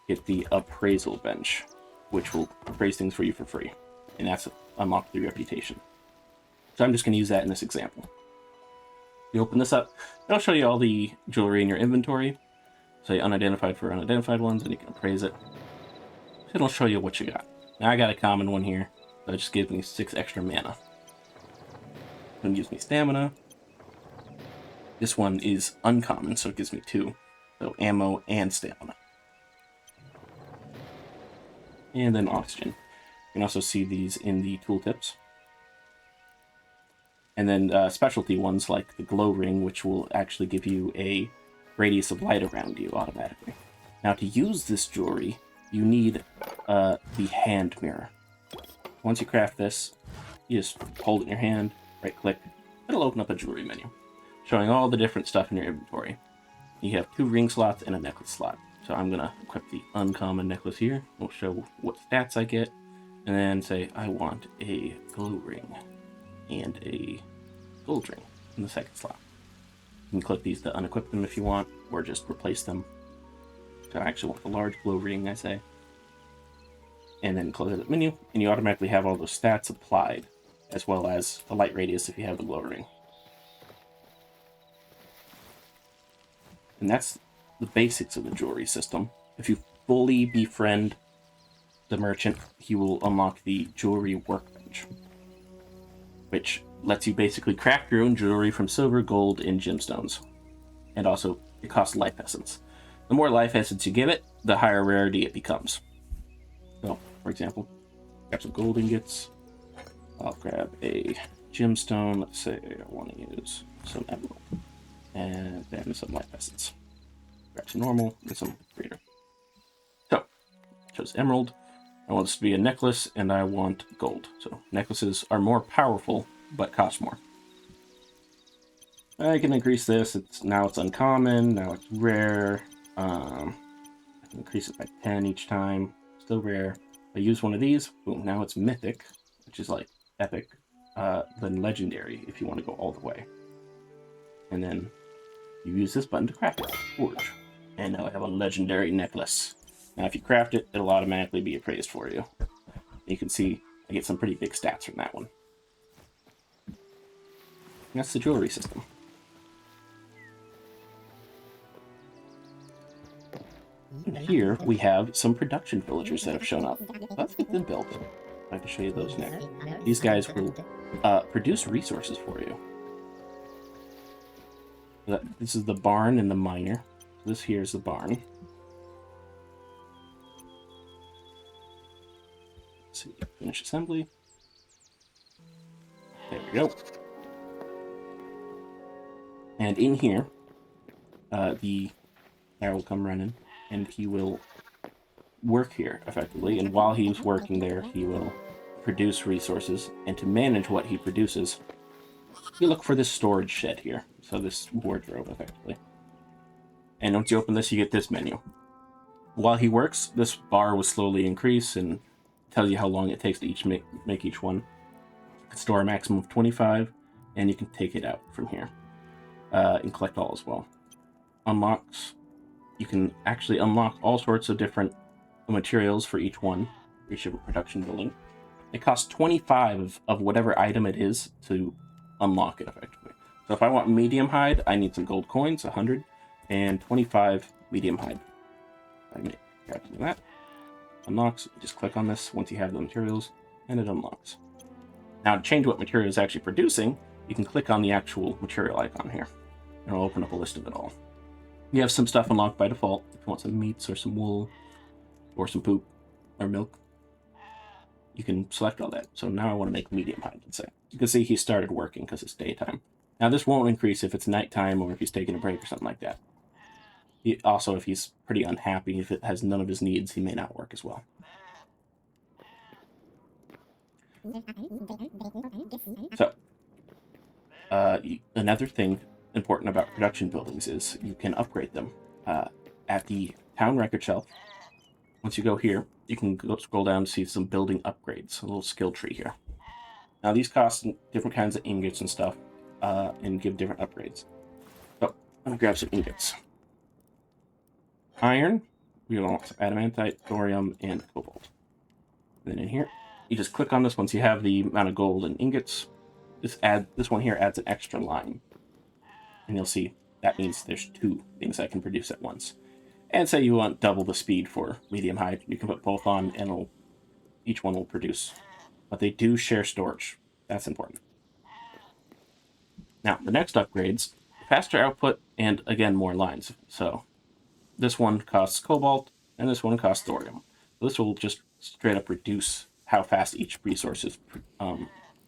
get the appraisal bench, which will appraise things for you for free, and that's unlocked through reputation. So I'm just going to use that in this example. You open this up, it'll show you all the jewelry in your inventory. Say unidentified for unidentified ones, and you can appraise it. It'll show you what you got. Now I got a common one here, so it just gives me 6 extra mana. It gives me stamina. This one is uncommon, so it gives me 2. So ammo and stamina. And then oxygen. You can also see these in the tooltips. And then specialty ones like the glow ring, which will actually give you a radius of light around you automatically. Now to use this jewelry, you need the hand mirror. Once you craft this, You just hold it in your hand, right click, it'll open up a jewelry menu, showing all the different stuff in your inventory. You have 2 ring slots and a necklace slot. So I'm going to equip the uncommon necklace here. We'll show what stats I get, and then say I want a glow ring and a gold ring in the second slot. You can click these to unequip them if you want, or just replace them. So I actually want the large glow ring, I say. And then close the menu, and you automatically have all those stats applied, as well as the light radius if you have the glow ring. And that's the basics of the jewelry system. If you fully befriend the merchant, he will unlock the jewelry workbench, which lets you basically craft your own jewelry from silver, gold, and gemstones. And also, it costs life essence. The more life essence you give it, the higher rarity it becomes. So, for example, grab some gold ingots. I'll grab a gemstone. Let's say I want to use some emerald. And then some life essence. Grab some normal and some greater. So, chose emerald. I want this to be a necklace, and I want gold. So, necklaces are more powerful, but cost more. I can increase this. Now it's uncommon. Now it's rare. I can increase it by 10 each time. Still rare. If I use one of these, boom, now it's mythic, which is like epic. Then legendary if you want to go all the way. And then you use this button to craft it. Forge. And now I have a legendary necklace. Now if you craft it, it'll automatically be appraised for you. You can see I get some pretty big stats from that one. And that's the jewelry system. And here we have some production villagers that have shown up. Let's get them built. I can show you those next. These guys will produce resources for you. This is the barn and the miner. This here is the barn. Let's see, finish assembly. There we go. And in here, the arrow will come running, and he will work here effectively. And while he's working there, he will produce resources. And to manage what he produces, you look for this storage shed here. So this wardrobe, effectively. And once you open this, you get this menu. While he works, this bar will slowly increase and tell you how long it takes to make each one. You can store a maximum of 25, and you can take it out from here. And collect all as well. Unlocks. You can actually unlock all sorts of different materials for each one, for each production building. It costs 25 of whatever item it is to unlock it effectively. So if I want medium hide, I need some gold coins, 100, and 25 medium hide. I make that. Unlocks. You just click on this once you have the materials, and it unlocks. Now to change what material is actually producing, you can click on the actual material icon here, and it'll open up a list of it all. You have some stuff unlocked by default. If you want some meats or some wool, or some poop, or milk, you can select all that. So now I want to make medium hide, let's say. You can see he started working because it's daytime. Now this won't increase if it's nighttime or if he's taking a break or something like that. Also, if he's pretty unhappy, if it has none of his needs, he may not work as well. So, another thing important about production buildings is you can upgrade them. At the town record shelf, once you go here, you can go scroll down and see some building upgrades, a little skill tree here. Now these cost different kinds of ingots and stuff, and give different upgrades. So, I'm going to grab some ingots. Iron, we want adamantite, thorium, and cobalt. And then in here, you just click on this once you have the amount of gold and ingots. This one here adds an extra line. And you'll see that means there's 2 things I can produce at once. And say you want double the speed for medium hide, you can put both on and each one will produce. But they do share storage. That's important. Now, the next upgrades, faster output and again more lines. So this one costs cobalt and this one costs thorium. So this will just straight up reduce how fast each resource is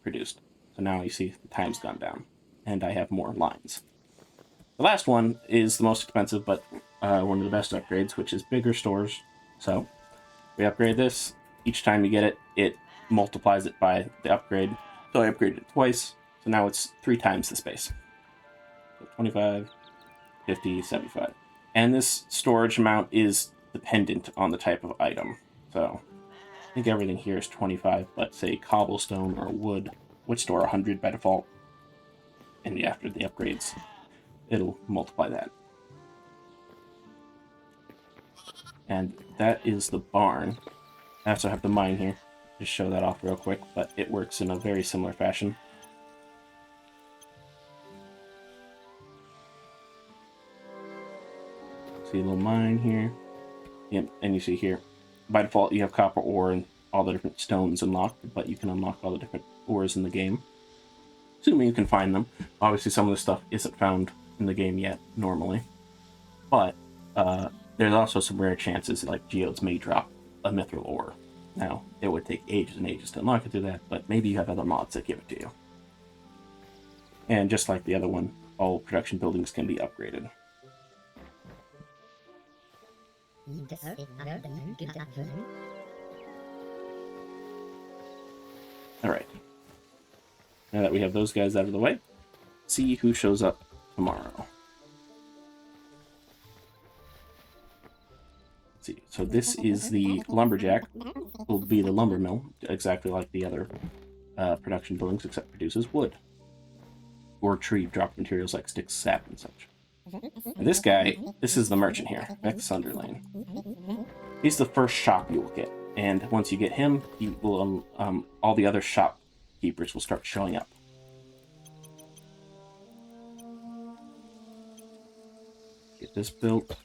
produced. So now you see the time's gone down and I have more lines. The last one is the most expensive, but one of the best upgrades, which is bigger stores. So we upgrade this. Each time you get it, it multiplies it by the upgrade. So I upgraded it twice, so now it's 3 times the space. So 25, 50, 75. And this storage amount is dependent on the type of item. So I think everything here is 25, but say cobblestone or wood would store 100 by default. And after the upgrades, it'll multiply that. And that is the barn. I also have the mine here. Just show that off real quick, but it works in a very similar fashion. See a little mine here. Yep, and you see here, by default you have copper ore and all the different stones unlocked, but you can unlock all the different ores in the game, assuming you can find them. Obviously some of this stuff isn't found in the game yet, normally. But there's also some rare chances, like geodes may drop a mithril ore. Now, it would take ages and ages to unlock it through that, but maybe you have other mods that give it to you. And just like the other one, all production buildings can be upgraded. Alright. Now that we have those guys out of the way, see who shows up tomorrow. Let's see, so this is the lumberjack. Will be the lumber mill, exactly like the other production buildings, except produces wood. Or tree drop materials like sticks, sap, and such. And this guy, this is the merchant here, Vex Sunderlane. He's the first shop you will get, and once you get him, he will all the other shopkeepers will start showing up. Get this built.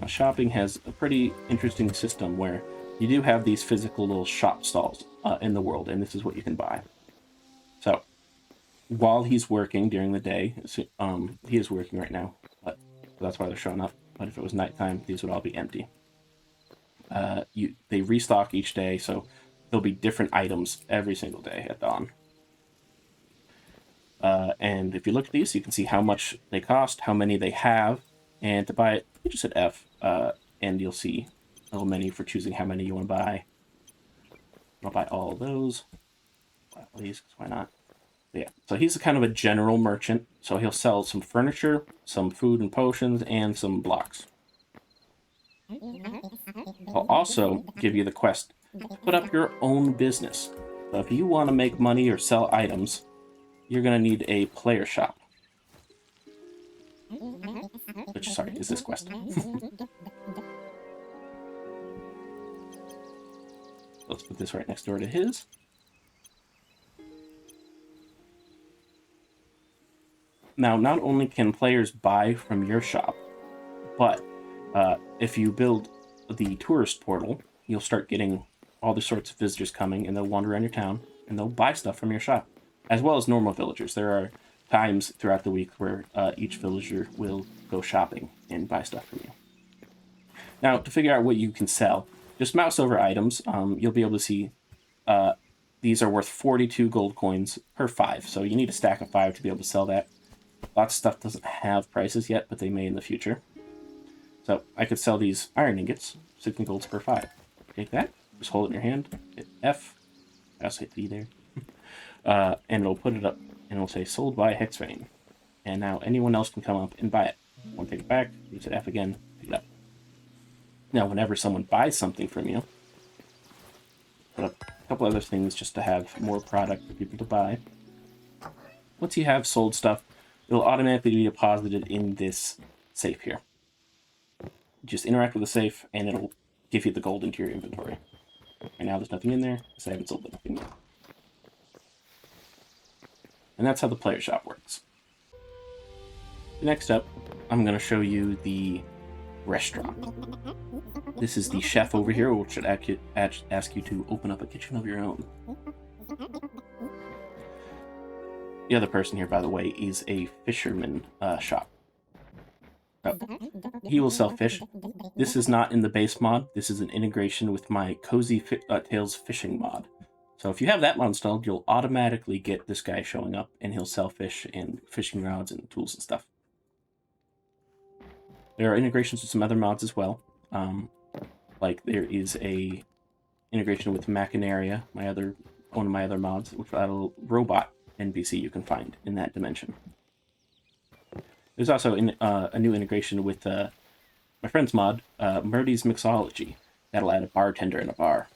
Now, shopping has a pretty interesting system where you do have these physical little shop stalls in the world, and this is what you can buy. So, while he's working during the day, he is working right now, but that's why they're showing up. But if it was nighttime, these would all be empty. They restock each day, so there'll be different items every single day at dawn. And if you look at these, you can see how much they cost, how many they have, and to buy it, you just hit F, and you'll see a little menu for choosing how many you want to buy. I'll buy all of those. Buy all these, because why not? Yeah, so he's a kind of a general merchant, so he'll sell some furniture, some food and potions, and some blocks. I'll also give you the quest, put up your own business. So if you want to make money or sell items, you're going to need a player shop. Which, sorry, is this quest. Let's put this right next door to his. Now, not only can players buy from your shop, but if you build the tourist portal, you'll start getting all the sorts of visitors coming, and they'll wander around your town, and they'll buy stuff from your shop, as well as normal villagers. There are times throughout the week where each villager will go shopping and buy stuff from you. Now, to figure out what you can sell, just mouse over items. You'll be able to see these are worth 42 gold coins per 5, so you need a stack of 5 to be able to sell that. Lots of stuff doesn't have prices yet, but they may in the future. So I could sell these iron ingots, 16 golds per 5. Take that, just hold it in your hand, hit F, I also hit D there, and it'll put it up, and it'll say sold by Hexvane. And now anyone else can come up and buy it. Want to take it back, use it F again, pick it up. Now whenever someone buys something from you, put up a couple other things just to have more product for people to buy. Once you have sold stuff, it'll automatically be deposited in this safe here. Just interact with the safe, and it'll give you the gold into your inventory. Right now there's nothing in there, because I haven't sold anything yet. And that's how the player shop works. Next up, I'm going to show you the restaurant. This is the chef over here, which should ask you to open up a kitchen of your own. The other person here, by the way, is a fisherman shop. Oh, he will sell fish. This is not in the base mod. This is an integration with my Cozy Tales fishing mod. So if you have that mod installed, you'll automatically get this guy showing up, and he'll sell fish and fishing rods and tools and stuff. There are integrations with some other mods as well. Like there is a integration with Machinaria, my other one of my other mods, which will add a robot NPC you can find in that dimension. There's also a new integration with my friend's mod, Murdy's Mixology. That'll add a bartender in a bar.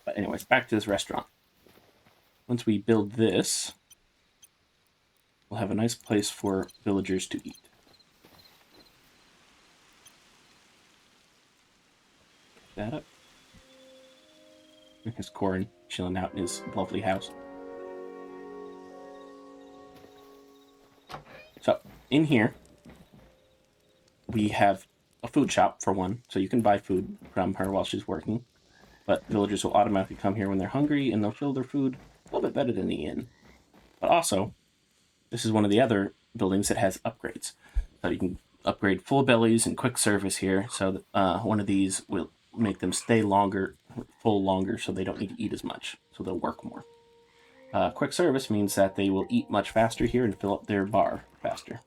But anyways, back to this restaurant. Once we build this, we'll have a nice place for villagers to eat. That up. Here's Corin chilling out in his lovely house. So, in here, we have a food shop, for one, so you can buy food from her while she's working. But villagers will automatically come here when they're hungry, and they'll fill their food a little bit better than the inn. But also, this is one of the other buildings that has upgrades. So you can upgrade full bellies and quick service here, so that, one of these will make them stay full longer, so they don't need to eat as much, so they'll work more. Quick service means that they will eat much faster here and fill up their bar faster.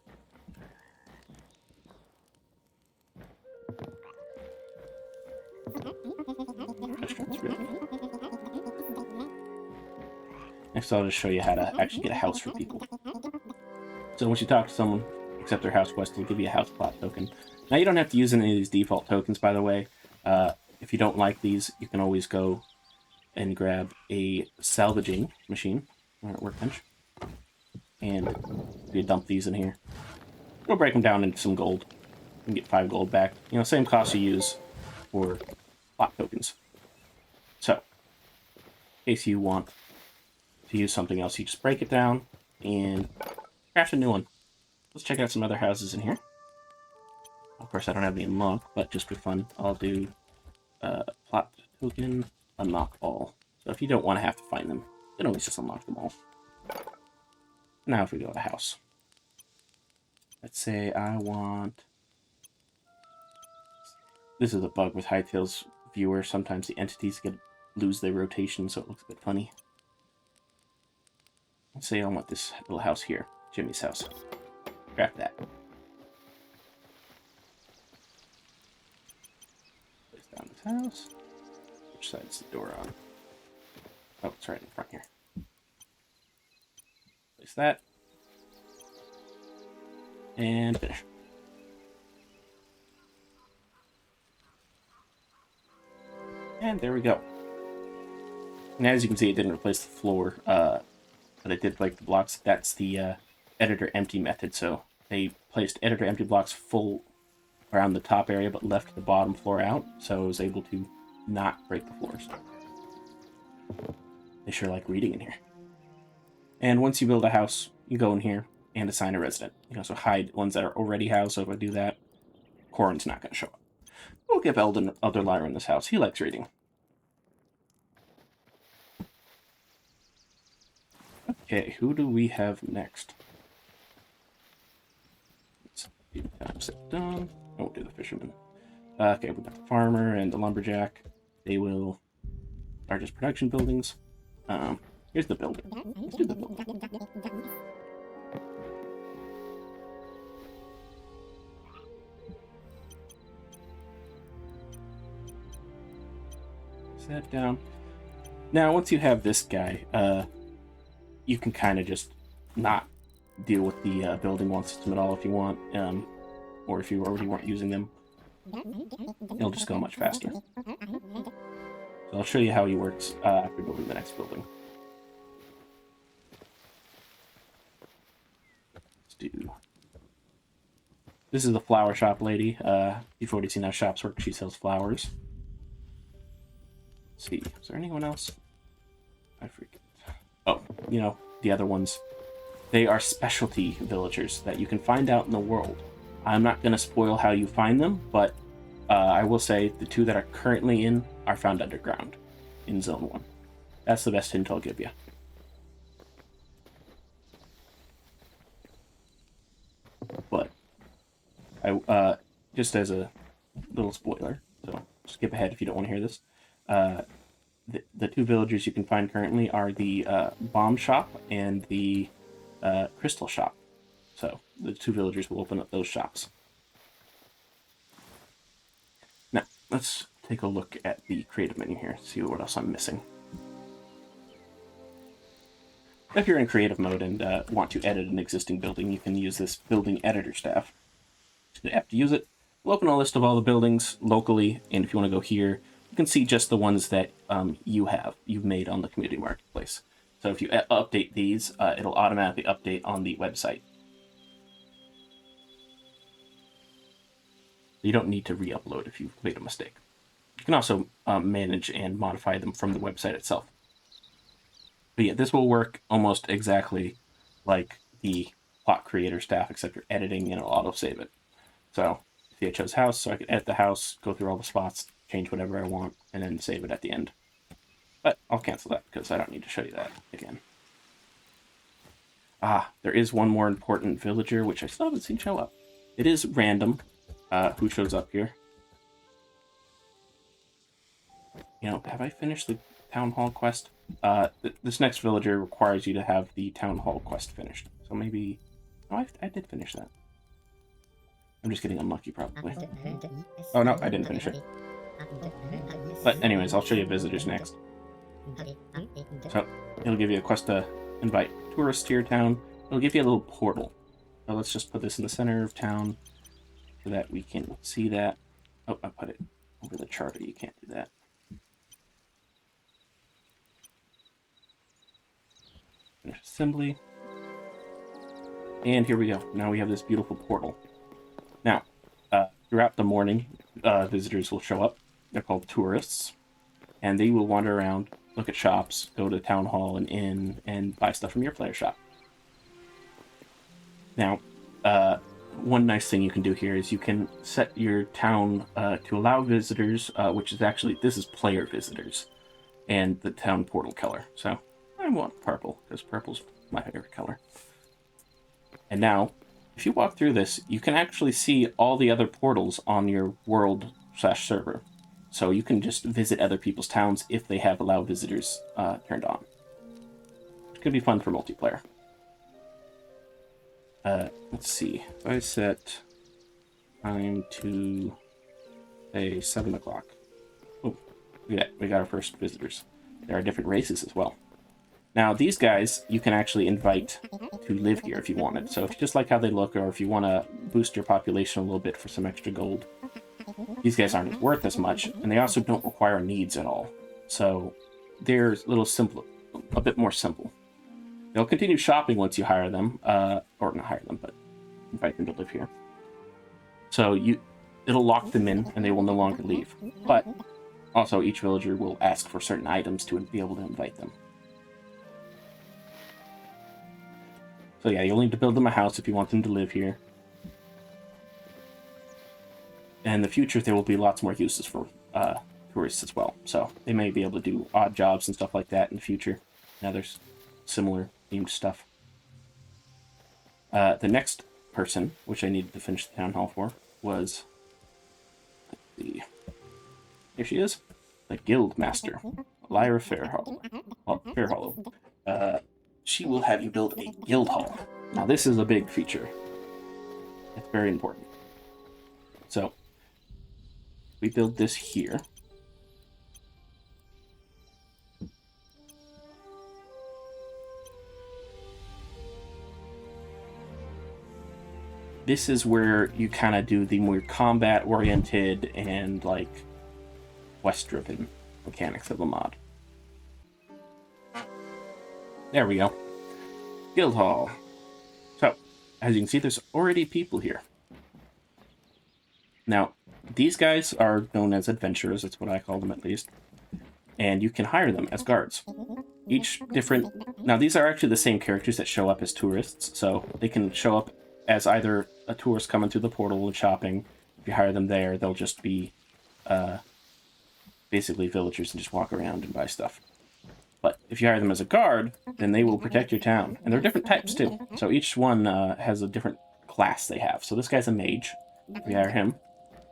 Next, I'll just show you how to actually get a house for people. So once you talk to someone, accept their house quest, they'll give you a house plot token. Now, you don't have to use any of these default tokens, by the way. If you don't like these, you can always go and grab a salvaging machine or workbench, and you dump these in here. We'll break them down into some gold and get 5 gold back. You know, same cost you use for plot tokens. So, in case you want to use something else, you just break it down and craft a new one. Let's check out some other houses in here. Of course, I don't have any unlocked, but just for fun, I'll do plot token unlock all. So if you don't want to have to find them, then always just unlock them all. Now if we go to house. Let's say I want... This is a bug with Hytale's viewer. Sometimes the entities lose their rotation, so it looks a bit funny. Let's say I want this little house here. Jimmy's house. Grab that. Place down this house. Which side's the door on? Oh, it's right in front here. Place that. And finish. And there we go. And as you can see, it didn't replace the floor, but it did break the blocks. That's the editor empty method. So they placed editor empty blocks full around the top area, but left the bottom floor out, so it was able to not break the floors. They sure like reading in here. And once you build a house, you go in here and assign a resident. You can also hide ones that are already housed, so if I do that, Corin's not going to show up. We'll give Eldon other Lyra in this house. He likes reading. Okay, who do we have next? Let's see, sit down. Oh, we'll do the fisherman. Okay, we got the farmer and the lumberjack. They will are just production buildings. Here's the building. Let's do the building. Set that down. Now, once you have this guy, you can kind of just not deal with the building wall system at all if you want, or if you already weren't using them. It'll just go much faster. So I'll show you how he works after building the next building. Let's do... This is the flower shop lady. You've already seen how shops work. She sells flowers. Let's see. Is there anyone else? I forget. Oh, you know, the other ones. They are specialty villagers that you can find out in the world. I'm not going to spoil how you find them, but I will say the 2 that are currently in are found underground in Zone 1. That's the best hint I'll give you. But, just as a little spoiler, so skip ahead if you don't want to hear this, the 2 villagers you can find currently are the bomb shop and the crystal shop. So the 2 villagers will open up those shops. Now, let's take a look at the creative menu here, see what else I'm missing. If you're in creative mode and want to edit an existing building, you can use this building editor staff. You have to use it. We'll open a list of all the buildings locally, and if you want to go here, you can see just the ones that you've made on the community marketplace. So if you update these, it'll automatically update on the website. You don't need to re-upload if you've made a mistake. You can also manage and modify them from the website itself. But yeah, this will work almost exactly like the plot creator staff, except you're editing and it'll auto-save it. So, see, I chose house, so I can edit the house, go through all the spots, change whatever I want, and then save it at the end. But I'll cancel that because I don't need to show you that again. Ah, there is one more important villager, which I still haven't seen show up. It is random who shows up here. You know, have I finished the town hall quest? This next villager requires you to have the town hall quest finished. So maybe... Oh, I did finish that. I'm just getting unlucky, probably. Oh, no, I didn't finish it. But anyways, I'll show you visitors next. So, it'll give you a quest to invite tourists to your town. It'll give you a little portal. So let's just put this in the center of town so that we can see that. Oh, I put it over the charter. You can't do that. Finish assembly. And here we go. Now we have this beautiful portal. Now, throughout the morning, visitors will show up. They're called tourists. And they will wander around, look at shops, go to town hall and inn, and buy stuff from your player shop. Now, one nice thing you can do here is you can set your town to allow visitors, which is actually, this is player visitors, and the town portal color. So, I want purple, because purple's my favorite color. And now, if you walk through this, you can actually see all the other portals on your world/server. So you can just visit other people's towns if they have allow visitors turned on. Which could be fun for multiplayer. Let's see. If I set time to, say, 7 o'clock. Oh, look at that. We got our first visitors. There are different races as well. Now, these guys, you can actually invite to live here if you wanted. So if you just like how they look, or if you want to boost your population a little bit for some extra gold, these guys aren't worth as much, and they also don't require needs at all. So they're a bit more simple. They'll continue shopping once you hire them, or not hire them, but invite them to live here. So it'll lock them in, and they will no longer leave. But also, each villager will ask for certain items to be able to invite them. So yeah, you'll need to build them a house if you want them to live here. And in the future, there will be lots more uses for tourists as well. So they may be able to do odd jobs and stuff like that in the future. Now there's similar themed stuff. The next person, which I needed to finish the town hall for, was... Let's see. Here she is. The Guild Master, Lyra Fairhollow. She will have you build a guild hall. Now this is a big feature. It's very important. So, we build this here. This is where you kind of do the more combat-oriented and, like, quest-driven mechanics of the mod. There we go. Guild Hall. So, as you can see, there's already people here. Now, these guys are known as adventurers, that's what I call them at least. And you can hire them as guards. Each different... Now, these are actually the same characters that show up as tourists, so they can show up as either a tourist coming through the portal and shopping. If you hire them there, they'll just be basically villagers and just walk around and buy stuff. But if you hire them as a guard, then they will protect your town. And they're different types, too. So each one has a different class they have. So this guy's a mage. If you hire him,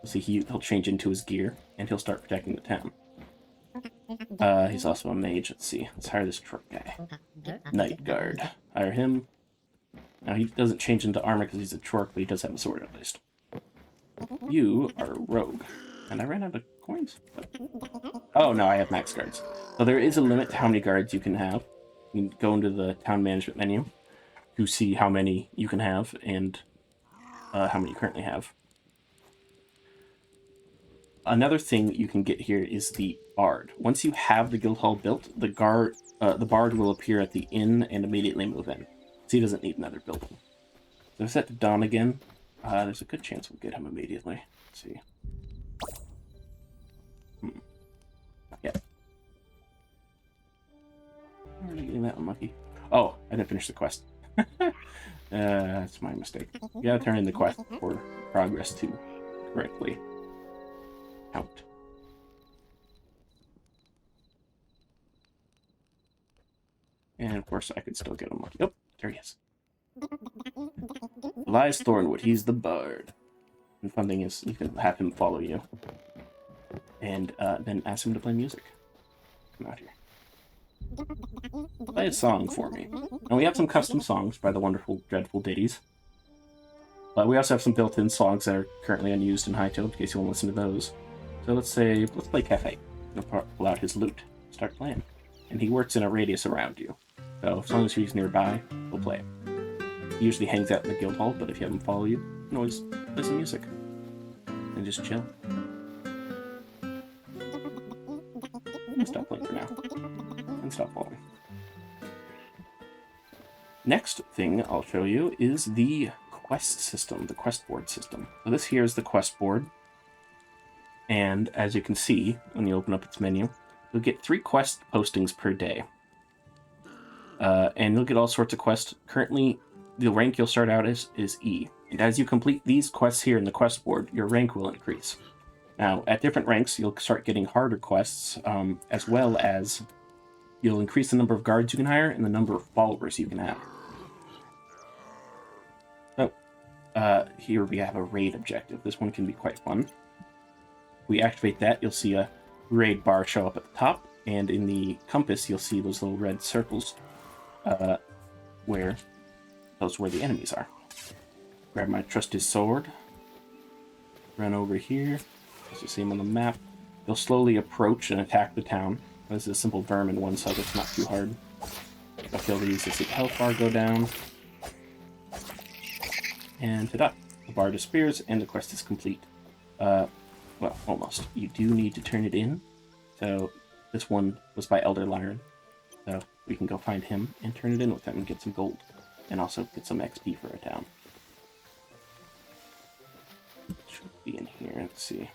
you'll see he'll change into his gear, and he'll start protecting the town. He's also a mage. Let's see. Let's hire this truck guy. Night Guard. Hire him. Now, he doesn't change into armor because he's a twerk, but he does have a sword at least. You are a rogue. And I ran out of coins. Oh, no, I have max guards. So there is a limit to how many guards you can have. You can go into the town management menu to see how many you can have and how many you currently have. Another thing you can get here is the Bard. Once you have the guild hall built, the Bard will appear at the inn and immediately move in. So he doesn't need another building. So set to Dawn again. There's a good chance we'll get him immediately. Let's see. Not yet. Where are you getting that one, Monkey? Oh, I didn't finish the quest. That's my mistake. You gotta turn in the quest for progress to correctly count. And of course, I could still get him. Oh, there he is. Elias Thornwood, he's the Bard. And fun thing is, you can have him follow you. And then ask him to play music. Come out here. Play a song for me. And we have some custom songs by the wonderful, dreadful Ditties. But we also have some built-in songs that are currently unused in Hytale, in case you want to listen to those. So let's play Cafe. He'll pull out his lute, start playing. And he works in a radius around you. So as long as he's nearby, we'll play it. He usually hangs out in the guild hall, but if you have him follow you, you can always play some music. And just chill. Stop playing for now. And stop following. Next thing I'll show you is the quest system, the quest board system. So this here is the quest board. And as you can see, when you open up its menu, you'll get 3 quest postings per day. And you'll get all sorts of quests. Currently, the rank you'll start out as is E. And as you complete these quests here in the quest board, your rank will increase. Now, at different ranks, you'll start getting harder quests, as well as you'll increase the number of guards you can hire and the number of followers you can have. So, here we have a raid objective. This one can be quite fun. If we activate that, you'll see a raid bar show up at the top, and in the compass, you'll see those little red circles where the enemies are. Grab my trusty sword, run over here. As you see them on the map, they'll slowly approach and attack the town. There's a simple verm in one, so it's not too hard. I'll kill these to see the health bar go down. And ta-da! The bar disappears and the quest is complete. Well, almost. You do need to turn it in. So this one was by Elder Lyron. So we can go find him and turn it in with him and get some gold. And also get some XP for a town. Should be in here. Let's see.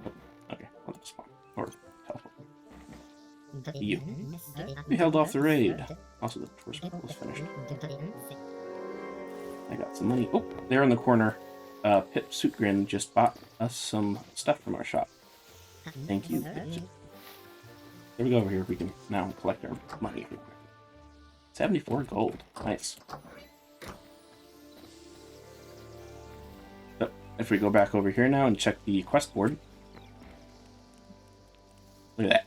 Oh, okay, I'll just spawn. Or teleport. You. We held off the raid. Also, the first one was finished. I got some money. Oh, there in the corner. Pip Suitgrin just bought us some stuff from our shop. Thank you, Pip. There we go over here. We can now collect our money. 74 gold. Nice. So, if we go back over here now and check the quest board. Look at that.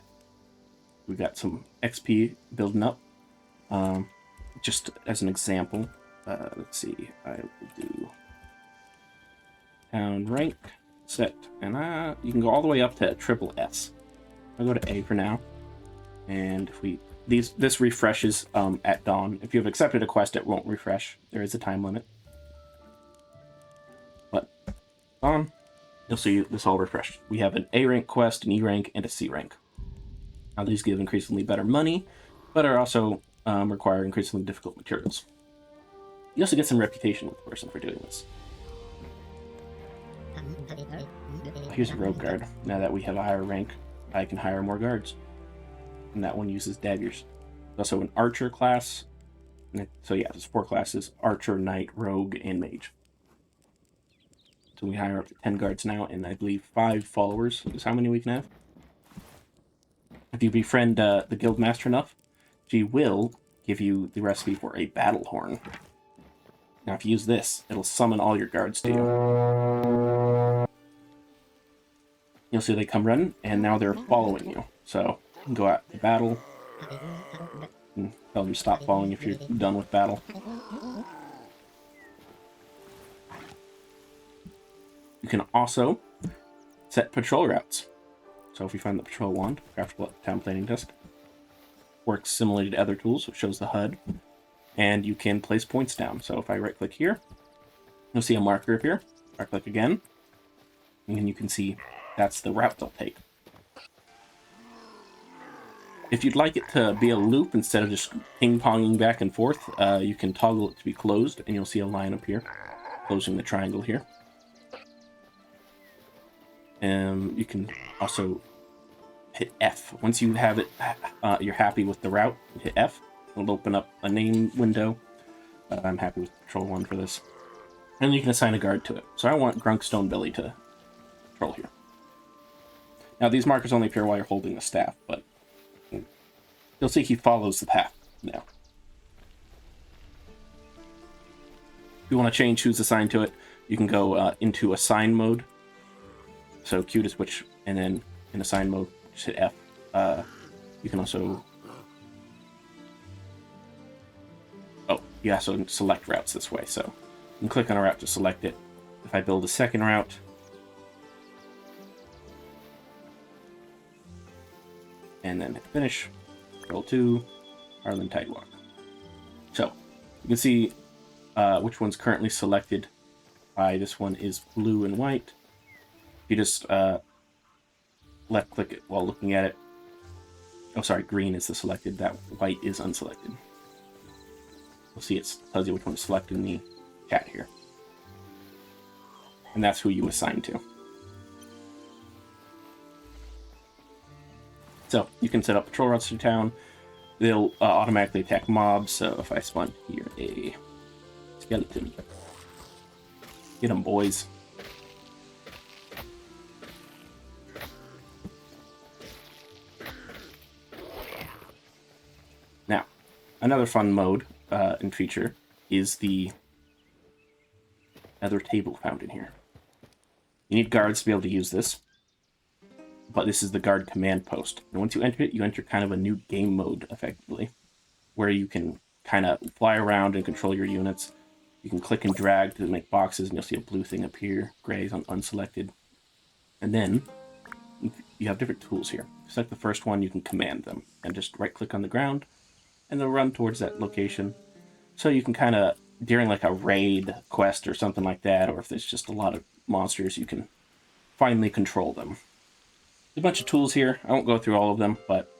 We got some XP building up. Just as an example, let's see. I will do town rank set, and you can go all the way up to triple S. I'll go to A for now, and if we this refreshes at dawn. If you've accepted a quest, it won't refresh. There is a time limit, but dawn, you'll see this all refreshed. We have an A rank quest, an E rank, and a C rank. Now these give increasingly better money, but are also require increasingly difficult materials. You also get some reputation with the person for doing this. Here's a rogue guard. Now that we have a higher rank, I can hire more guards. And that one uses daggers. Also an archer class. So yeah, there's 4 classes: archer, knight, rogue, and mage. So we hire up to 10 guards now, and I believe 5 followers is how many we can have. If you befriend the guild master enough, she will give you the recipe for a battle horn. Now if you use this, it'll summon all your guards to you. You'll see they come running, and now they're following you. So you can go out to battle, and tell them to stop following if you're done with battle. You can also set patrol routes. So if you find the patrol wand, craftable at the town planning desk, works similarly to other tools. So it shows the HUD, and you can place points down. So if I right-click here, you'll see a marker appear. Right-click again, and you can see that's the route they'll take. If you'd like it to be a loop instead of just ping-ponging back and forth, you can toggle it to be closed, and you'll see a line appear, closing the triangle here. You can also hit F. Once you have it, you're happy with the route, hit F. It'll open up a name window. I'm happy with Control 1 for this. And you can assign a guard to it. So I want Grunk Stonebelly to control here. Now, these markers only appear while you're holding the staff, but you'll see he follows the path now. If you want to change who's assigned to it, you can go into assign mode. So Q to switch, and then in assign mode, just hit F. You can also... Oh, you also select routes this way. So you can click on a route to select it. If I build a second route, and then hit finish, Control 2, Harlan Tidewalk. So you can see which one's currently selected by this one is blue and white. You just left click it while looking at it. Oh, sorry, green is the selected. That white is unselected. You'll see it tells you which one is selected in the chat here. And that's who you assign to. So you can set up patrol routes through town. They'll automatically attack mobs. So if I spawn here a skeleton, get them, boys. Now, another fun mode and feature is the other table found in here. You need guards to be able to use this, but this is the guard command post. And once you enter it, you enter kind of a new game mode, effectively, where you can kind of fly around and control your units. You can click and drag to make boxes, and you'll see a blue thing appear. Gray is unselected. And then you have different tools here. Select the first one, you can command them, and just right-click on the ground, and they'll run towards that location. So you can kind of, during like a raid quest or something like that, or if there's just a lot of monsters, you can finally control them. There's a bunch of tools here. I won't go through all of them, but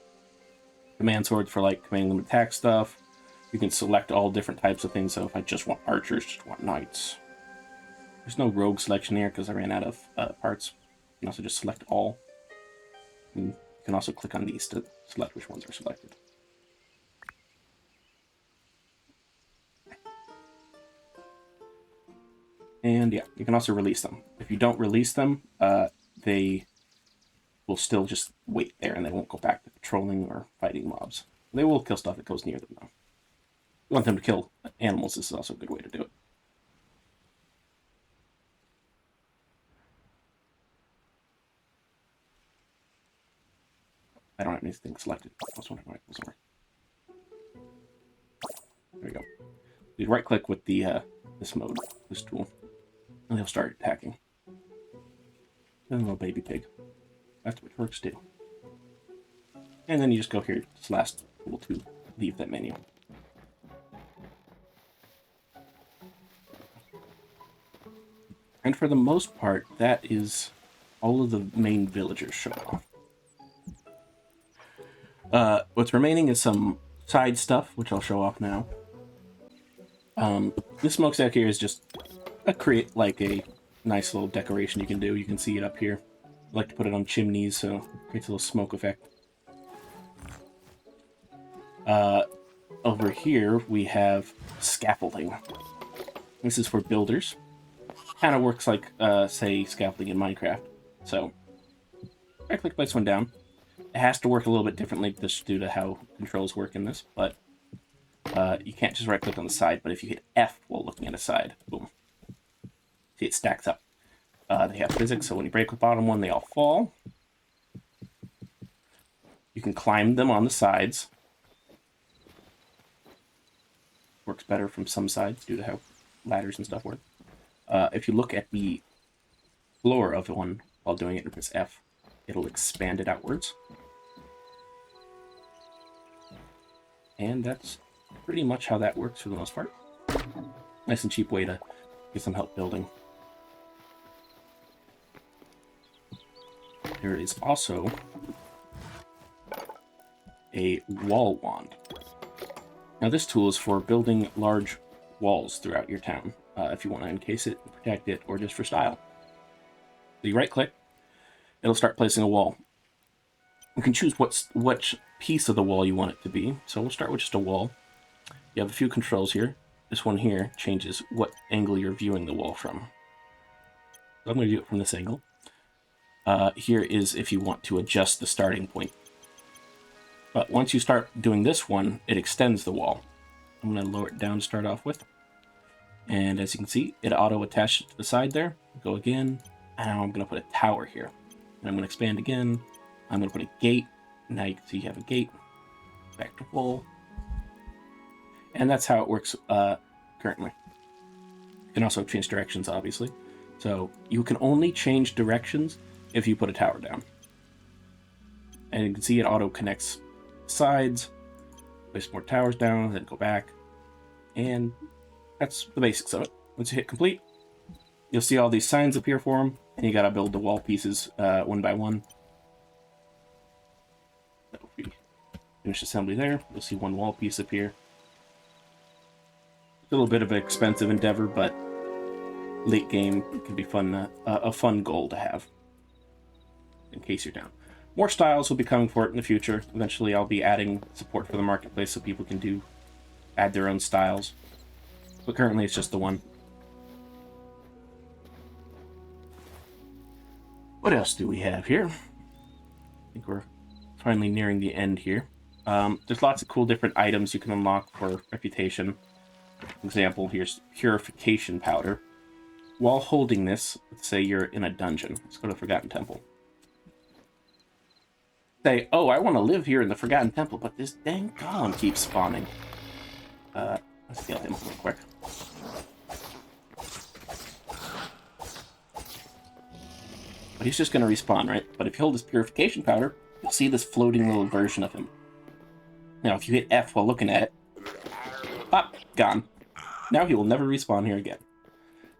command sword for like commanding them to attack stuff. You can select all different types of things. So if I just want archers, just want knights. There's no rogue selection here because I ran out of parts. You can also just select all. And you can also click on these to select which ones are selected. And yeah, you can also release them. If you don't release them, they will still just wait there and they won't go back to patrolling or fighting mobs. They will kill stuff that goes near them, though. If you want them to kill animals, this is also a good way to do it. I don't have anything selected. I was wondering why it wasn't working. There we go. You right-click with the this mode, this tool, and they'll start attacking. And a little baby pig. That's what works too. And then you just go here to this last tool to leave that menu. And for the most part, that is all of the main villagers show off. What's remaining is some side stuff, which I'll show off now. This smokestack here is just create like a nice little decoration you can do. You can see it up here. I like to put it on chimneys, so it creates a little smoke effect. Over here, we have scaffolding. This is for builders. Kind of works like, say, scaffolding in Minecraft. So, right-click place one down. It has to work a little bit differently just due to how controls work in this, but you can't just right-click on the side, but if you hit F while looking at a side, boom. See, it stacks up. They have physics, so when you break the bottom one, they all fall. You can climb them on the sides. Works better from some sides due to how ladders and stuff work. If you look at the floor of one while doing it and press F, it'll expand it outwards. And that's pretty much how that works for the most part. Nice and cheap way to get some help building. There is also a wall wand. Now this tool is for building large walls throughout your town, if you want to encase it, protect it, or just for style. So you right click, it'll start placing a wall. You can choose which piece of the wall you want it to be. So we'll start with just a wall. You have a few controls here. This one here changes what angle you're viewing the wall from. So I'm going to do it from this angle. Here is if you want to adjust the starting point. But once you start doing this one, it extends the wall. I'm going to lower it down to start off with. And as you can see, it auto-attached to the side there. Go again. And now I'm going to put a tower here. And I'm going to expand again. I'm going to put a gate. Now you can see you have a gate. Back to wall. And that's how it works currently. You can also change directions, obviously. So you can only change directions if you put a tower down. And you can see it auto-connects sides. Place more towers down, then go back. And that's the basics of it. Once you hit complete, you'll see all these signs appear for them. And you got to build the wall pieces one by one. That will be finished assembly there. You'll see one wall piece appear. A little bit of an expensive endeavor, but late game can be fun. A fun goal to have in case you're down. More styles will be coming for it in the future. Eventually, I'll be adding support for the marketplace so people can add their own styles. But currently, it's just the one. What else do we have here? I think we're finally nearing the end here. There's lots of cool different items you can unlock for reputation. For example, here's purification powder. While holding this, let's say you're in a dungeon. Let's go to Forgotten Temple. Say, oh, I want to live here in the Forgotten Temple, but this dang golem keeps spawning. Let's kill him real quick. But he's just going to respawn, right? But if you hold this purification powder, you'll see this floating little version of him. Now, if you hit F while looking at it, pop, gone. Now he will never respawn here again.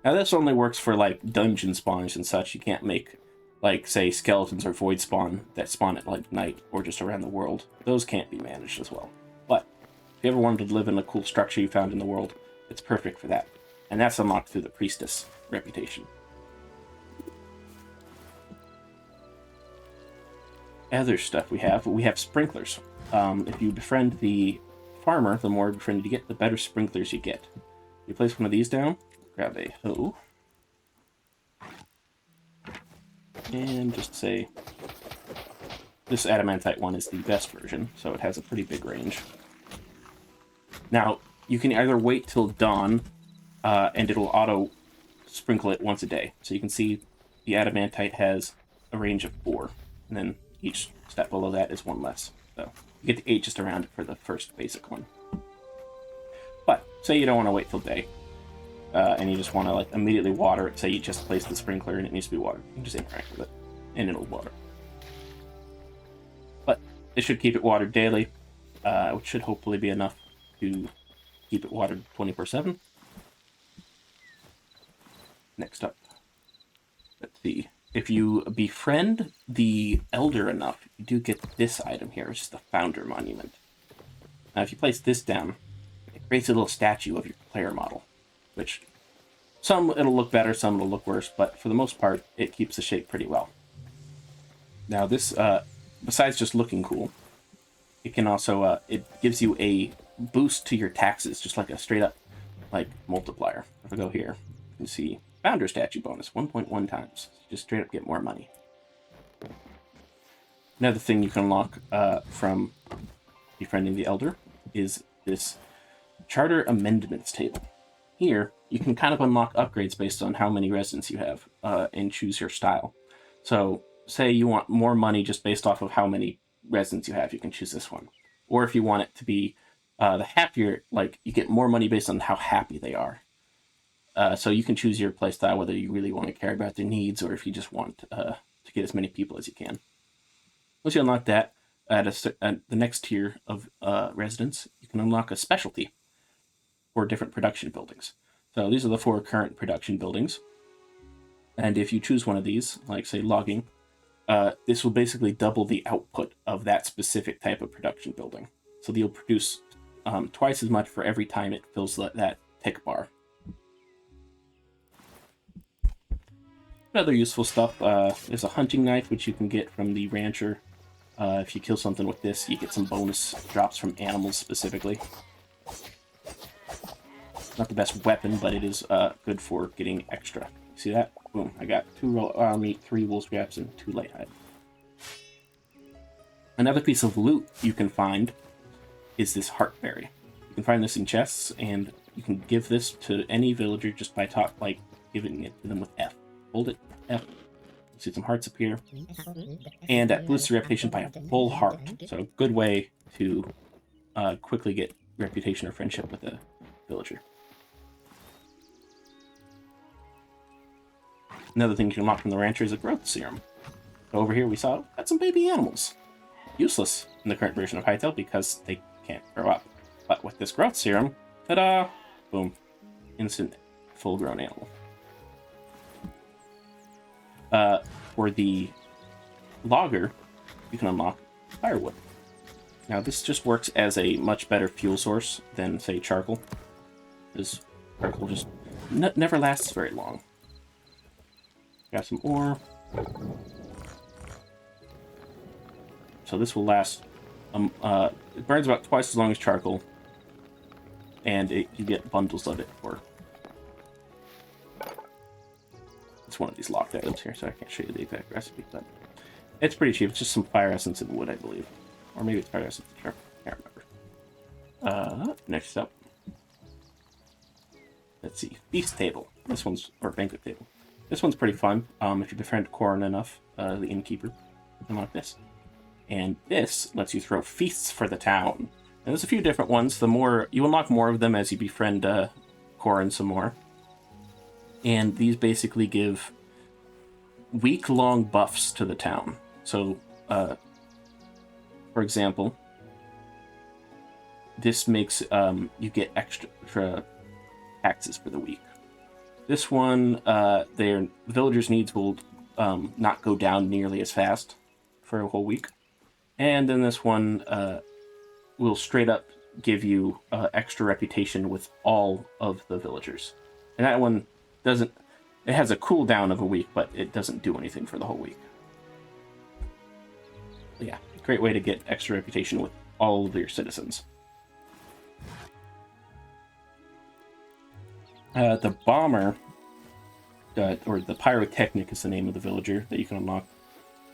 Now this only works for like dungeon spawners and such. You can't make like say skeletons or void spawn that spawn at like night or just around the world. Those can't be managed as well. But if you ever wanted to live in a cool structure you found in the world, it's perfect for that. And that's unlocked through the priestess reputation. Other stuff we have sprinklers. If you befriend the farmer, the more befriended you get, the better sprinklers you get. You place one of these down, grab a hoe, and just say this adamantite one is the best version, so it has a pretty big range. Now, you can either wait till dawn, and it'll auto sprinkle it once a day. So you can see the adamantite has a range of 4, and then each step below that is 1 less. So you get the 8 just around it for the first basic one. But say you don't want to wait till day, and you just want to like immediately water it. Say you just place the sprinkler and it needs to be watered. You can just interact with it, and it'll water. But it should keep it watered daily, which should hopefully be enough to keep it watered 24/7. Next up, let's see. If you befriend the elder enough, you do get this item here, which is the founder monument. Now, if you place this down, it creates a little statue of your player model, which some it'll look better, some it'll look worse, but for the most part, it keeps the shape pretty well. Now, this, besides just looking cool, it can also, it gives you a boost to your taxes, just like a straight up, like, multiplier. If I go here, you can see founder statue bonus, 1.1 times. Just straight up get more money. Another thing you can unlock from befriending the elder is this charter amendments table. Here, you can kind of unlock upgrades based on how many residents you have and choose your style. So, say you want more money just based off of how many residents you have, you can choose this one. Or if you want it to be the happier, like, you get more money based on how happy they are. So you can choose your playstyle, whether you really want to care about their needs or if you just want to get as many people as you can. Once you unlock that, at the next tier of residents, you can unlock a specialty for different production buildings. So these are the 4 current production buildings. And if you choose one of these, like say logging, this will basically double the output of that specific type of production building. So you'll produce twice as much for every time it fills that tick bar. Other useful stuff, there's a hunting knife, which you can get from the rancher. If you kill something with this, you get some bonus drops from animals specifically. Not the best weapon, but it is good for getting extra. See that? Boom, I got 2 raw meat, 3 wool scraps, and 2 light hide. Another piece of loot you can find is this heartberry. You can find this in chests, and you can give this to any villager just by giving it to them with F. Hold it, F. You'll see some hearts appear. And that boosts your reputation by a full heart. So a good way to quickly get reputation or friendship with a villager. Another thing you can unlock from the rancher is a growth serum. So over here we got some baby animals. Useless in the current version of Hytale because they can't grow up. But with this growth serum, ta-da! Boom. Instant full-grown animal. For the logger, you can unlock firewood. Now this just works as a much better fuel source than, say, charcoal. Because charcoal just never lasts very long. Got some ore. So this will last, it burns about twice as long as charcoal. And you get bundles of it for... It's one of these locked items here, so I can't show you the exact recipe, but it's pretty cheap. It's just some fire essence and wood, I believe. Or maybe it's fire essence and charcoal. I can't remember. Next up. Let's see. Feast table. This one's, or banquet table. This one's pretty fun. If you befriend Corin enough, the innkeeper, you can unlock this. And this lets you throw feasts for the town. And there's a few different ones. The more you unlock more of them as you befriend Corin some more. And these basically give week-long buffs to the town. So, for example, this makes you get extra taxes for the week. This one, their villagers' needs will not go down nearly as fast for a whole week. And then this one will straight up give you extra reputation with all of the villagers. And that one doesn't... It has a cooldown of a week, but it doesn't do anything for the whole week. But yeah, great way to get extra reputation with all of your citizens. The bomber, or the pyrotechnic is the name of the villager that you can unlock.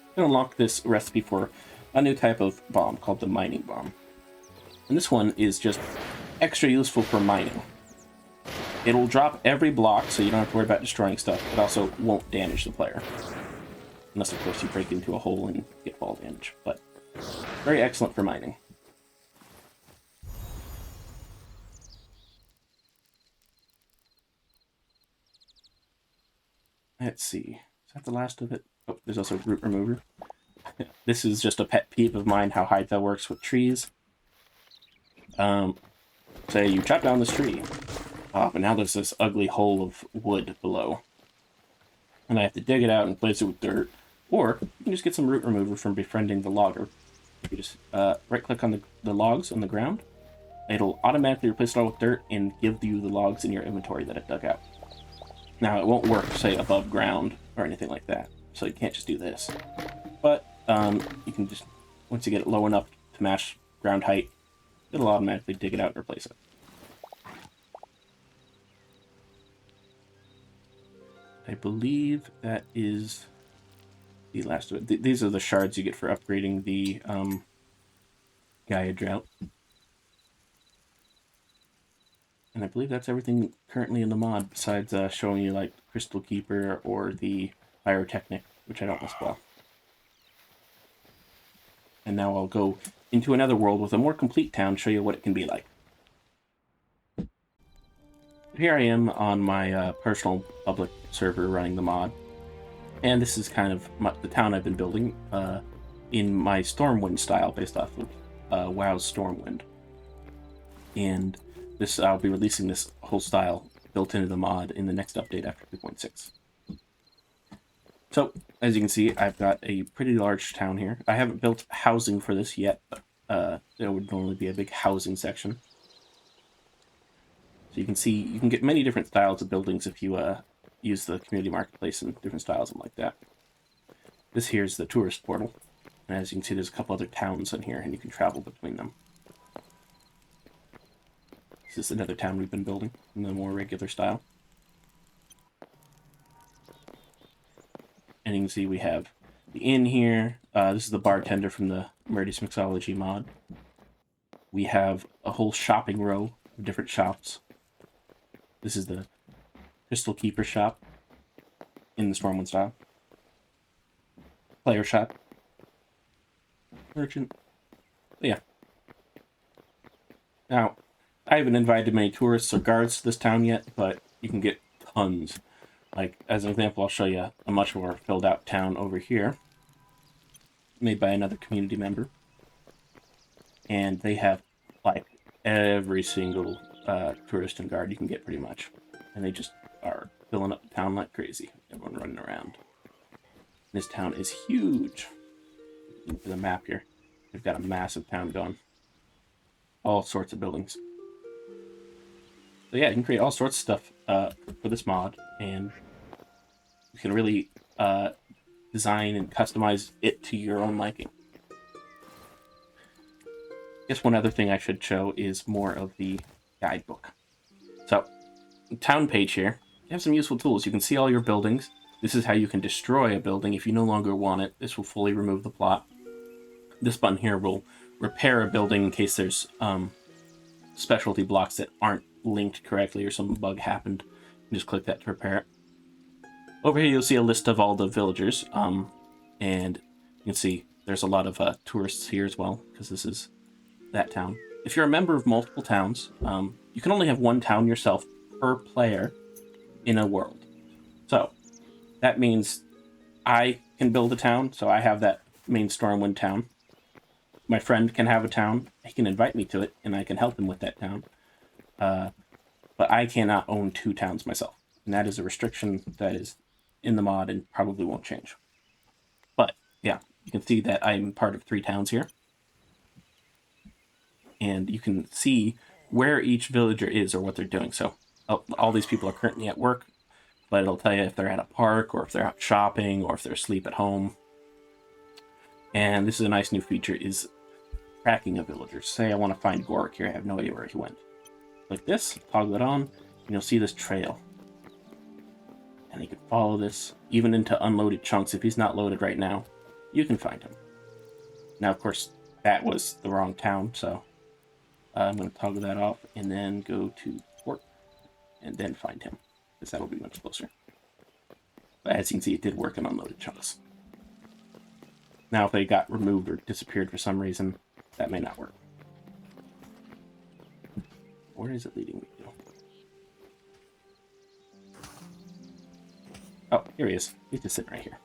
You can unlock this recipe for a new type of bomb called the mining bomb. And this one is just extra useful for mining. It'll drop every block, so you don't have to worry about destroying stuff. It also won't damage the player. Unless, of course, you break into a hole and get fall damage. But very excellent for mining. Let's see. Is that the last of it? Oh, there's also root remover. This is just a pet peeve of mine, how Hytale works with trees. Say you chop down this tree. But now there's this ugly hole of wood below. And I have to dig it out and replace it with dirt. Or you can just get some root remover from befriending the logger. You just right-click on the logs on the ground. It'll automatically replace it all with dirt and give you the logs in your inventory that it dug out. Now, it won't work, say, above ground or anything like that. So you can't just do this. But you can just, once you get it low enough to match ground height, it'll automatically dig it out and replace it. I believe that is the last of it. These are the shards you get for upgrading the Gaia Drought. And I believe that's everything currently in the mod, besides showing you like Crystal Keeper or the Pyrotechnic, which I don't miss well. And now I'll go into another world with a more complete town, show you what it can be like. Here I am on my personal public server running the mod. And this is kind of the town I've been building in my Stormwind style, based off of WoW's Stormwind. And this I'll be releasing this whole style built into the mod in the next update after 2.6. So, as you can see, I've got a pretty large town here. I haven't built housing for this yet, but there would normally be a big housing section. So you can see, you can get many different styles of buildings if you use the community marketplace and different styles and like that. This here is the tourist portal. And as you can see, there's a couple other towns in here, and you can travel between them. This is another town we've been building in the more regular style. And you can see we have the inn here. This is the bartender from the Murdy's Mixology mod. We have a whole shopping row of different shops. This is the Crystal Keeper shop in the Stormwind style. Player shop. Merchant. Yeah. Now, I haven't invited many tourists or guards to this town yet, but you can get tons. Like, as an example, I'll show you a much more filled out town over here, made by another community member. And they have, like, every single tourist and guard you can get, pretty much. And they just are filling up the town like crazy. Everyone running around. This town is huge. Look at the map here. We've got a massive town going. All sorts of buildings. So yeah, you can create all sorts of stuff for this mod, and you can really design and customize it to your own liking. I guess one other thing I should show is more of the guidebook. So, the town page here, you have some useful tools. You can see all your buildings. This is how you can destroy a building if you no longer want it. This will fully remove the plot. This button here will repair a building in case there's specialty blocks that aren't linked correctly or some bug happened. You just click that to repair it. Over here you'll see a list of all the villagers, and you can see there's a lot of tourists here as well, because this is that town. If you're a member of multiple towns, you can only have one town yourself per player in a world. So that means I can build a town, so I have that main Stormwind town. My friend can have a town, he can invite me to it, and I can help him with that town. But I cannot own 2 towns myself. And that is a restriction that is in the mod and probably won't change. But, yeah, you can see that I'm part of 3 towns here. And you can see where each villager is or what they're doing. So, all these people are currently at work, but it'll tell you if they're at a park, or if they're out shopping, or if they're asleep at home. And this is a nice new feature, is tracking a villager. Say I want to find Gorik here, I have no idea where he went. Like this, toggle it on, and you'll see this trail. And you can follow this, even into unloaded chunks. If he's not loaded right now, you can find him. Now, of course, that was the wrong town, so I'm going to toggle that off, and then go to port, and then find him, because that'll be much closer. But as you can see, it did work in unloaded chunks. Now, if they got removed or disappeared for some reason, that may not work. Where is it leading me to? Oh, here he is. He's just sitting right here.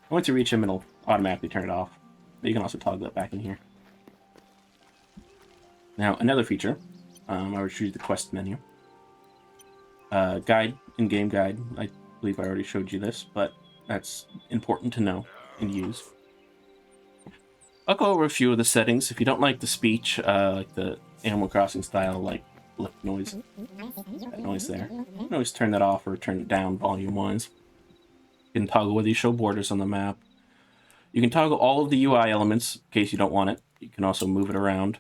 Once you reach him, it'll automatically turn it off. But you can also toggle it back in here. Now, another feature. I will show you the quest menu. Guide, in-game guide. I believe I already showed you this, but that's important to know and use. I'll go over a few of the settings. If you don't like the speech, like the Animal Crossing style, like lip noise, that noise there, you can always turn that off or turn it down volume-wise. You can toggle whether you show borders on the map. You can toggle all of the UI elements in case you don't want it. You can also move it around.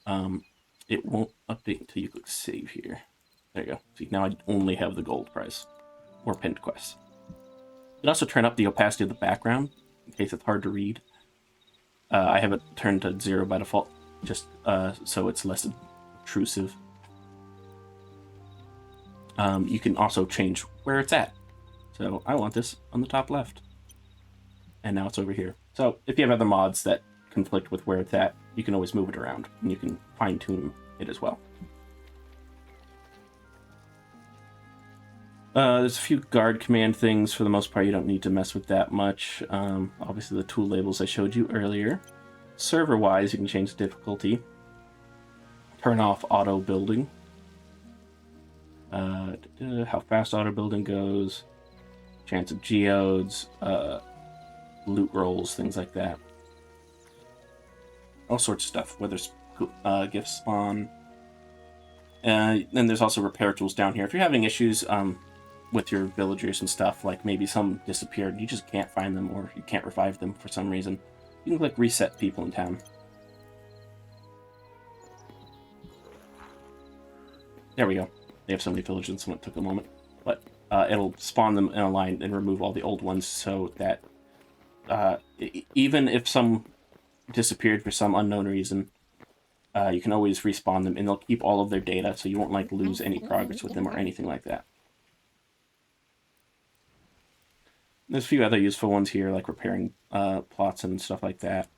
It won't update until you click save here. There you go. See, now I only have the gold prize or pinned quests. You can also turn up the opacity of the background in case it's hard to read. I have it turned to 0 by default, just so it's less intrusive. You can also change where it's at. So I want this on the top left. And now it's over here. So if you have other mods that conflict with where it's at, you can always move it around, and you can fine-tune it as well. There's a few guard command things. For the most part, you don't need to mess with that much. Obviously, the tool labels I showed you earlier. Server-wise, you can change the difficulty. turn off auto building. How fast auto building goes, chance of geodes, loot rolls, things like that. All sorts of stuff, whether it's gifts spawn. Then there's also repair tools down here. If you're having issues with your villagers and stuff, like maybe some disappeared, you just can't find them, or you can't revive them for some reason, you can click reset people in town. There we go. They have so many villages, so it took a moment. But it'll spawn them in a line and remove all the old ones, so that even if some disappeared for some unknown reason, you can always respawn them, and they'll keep all of their data, so you won't like lose any progress with them or anything like that. There's a few other useful ones here, like repairing plots and stuff like that.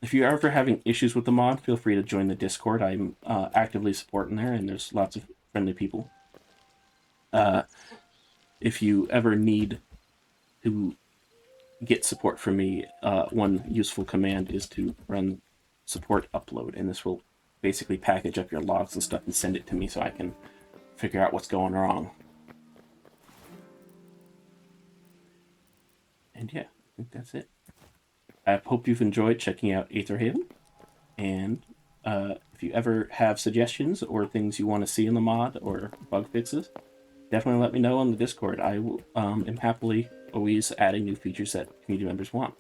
If you're ever having issues with the mod, feel free to join the Discord. I'm actively supporting there, and there's lots of friendly people. If you ever need to get support from me, one useful command is to run support upload, and this will basically package up your logs and stuff and send it to me so I can figure out what's going wrong. And yeah, I think that's it. I hope you've enjoyed checking out Aetherhaven, and if you ever have suggestions or things you want to see in the mod or bug fixes, definitely let me know on the Discord. I am happily always adding new features that community members want.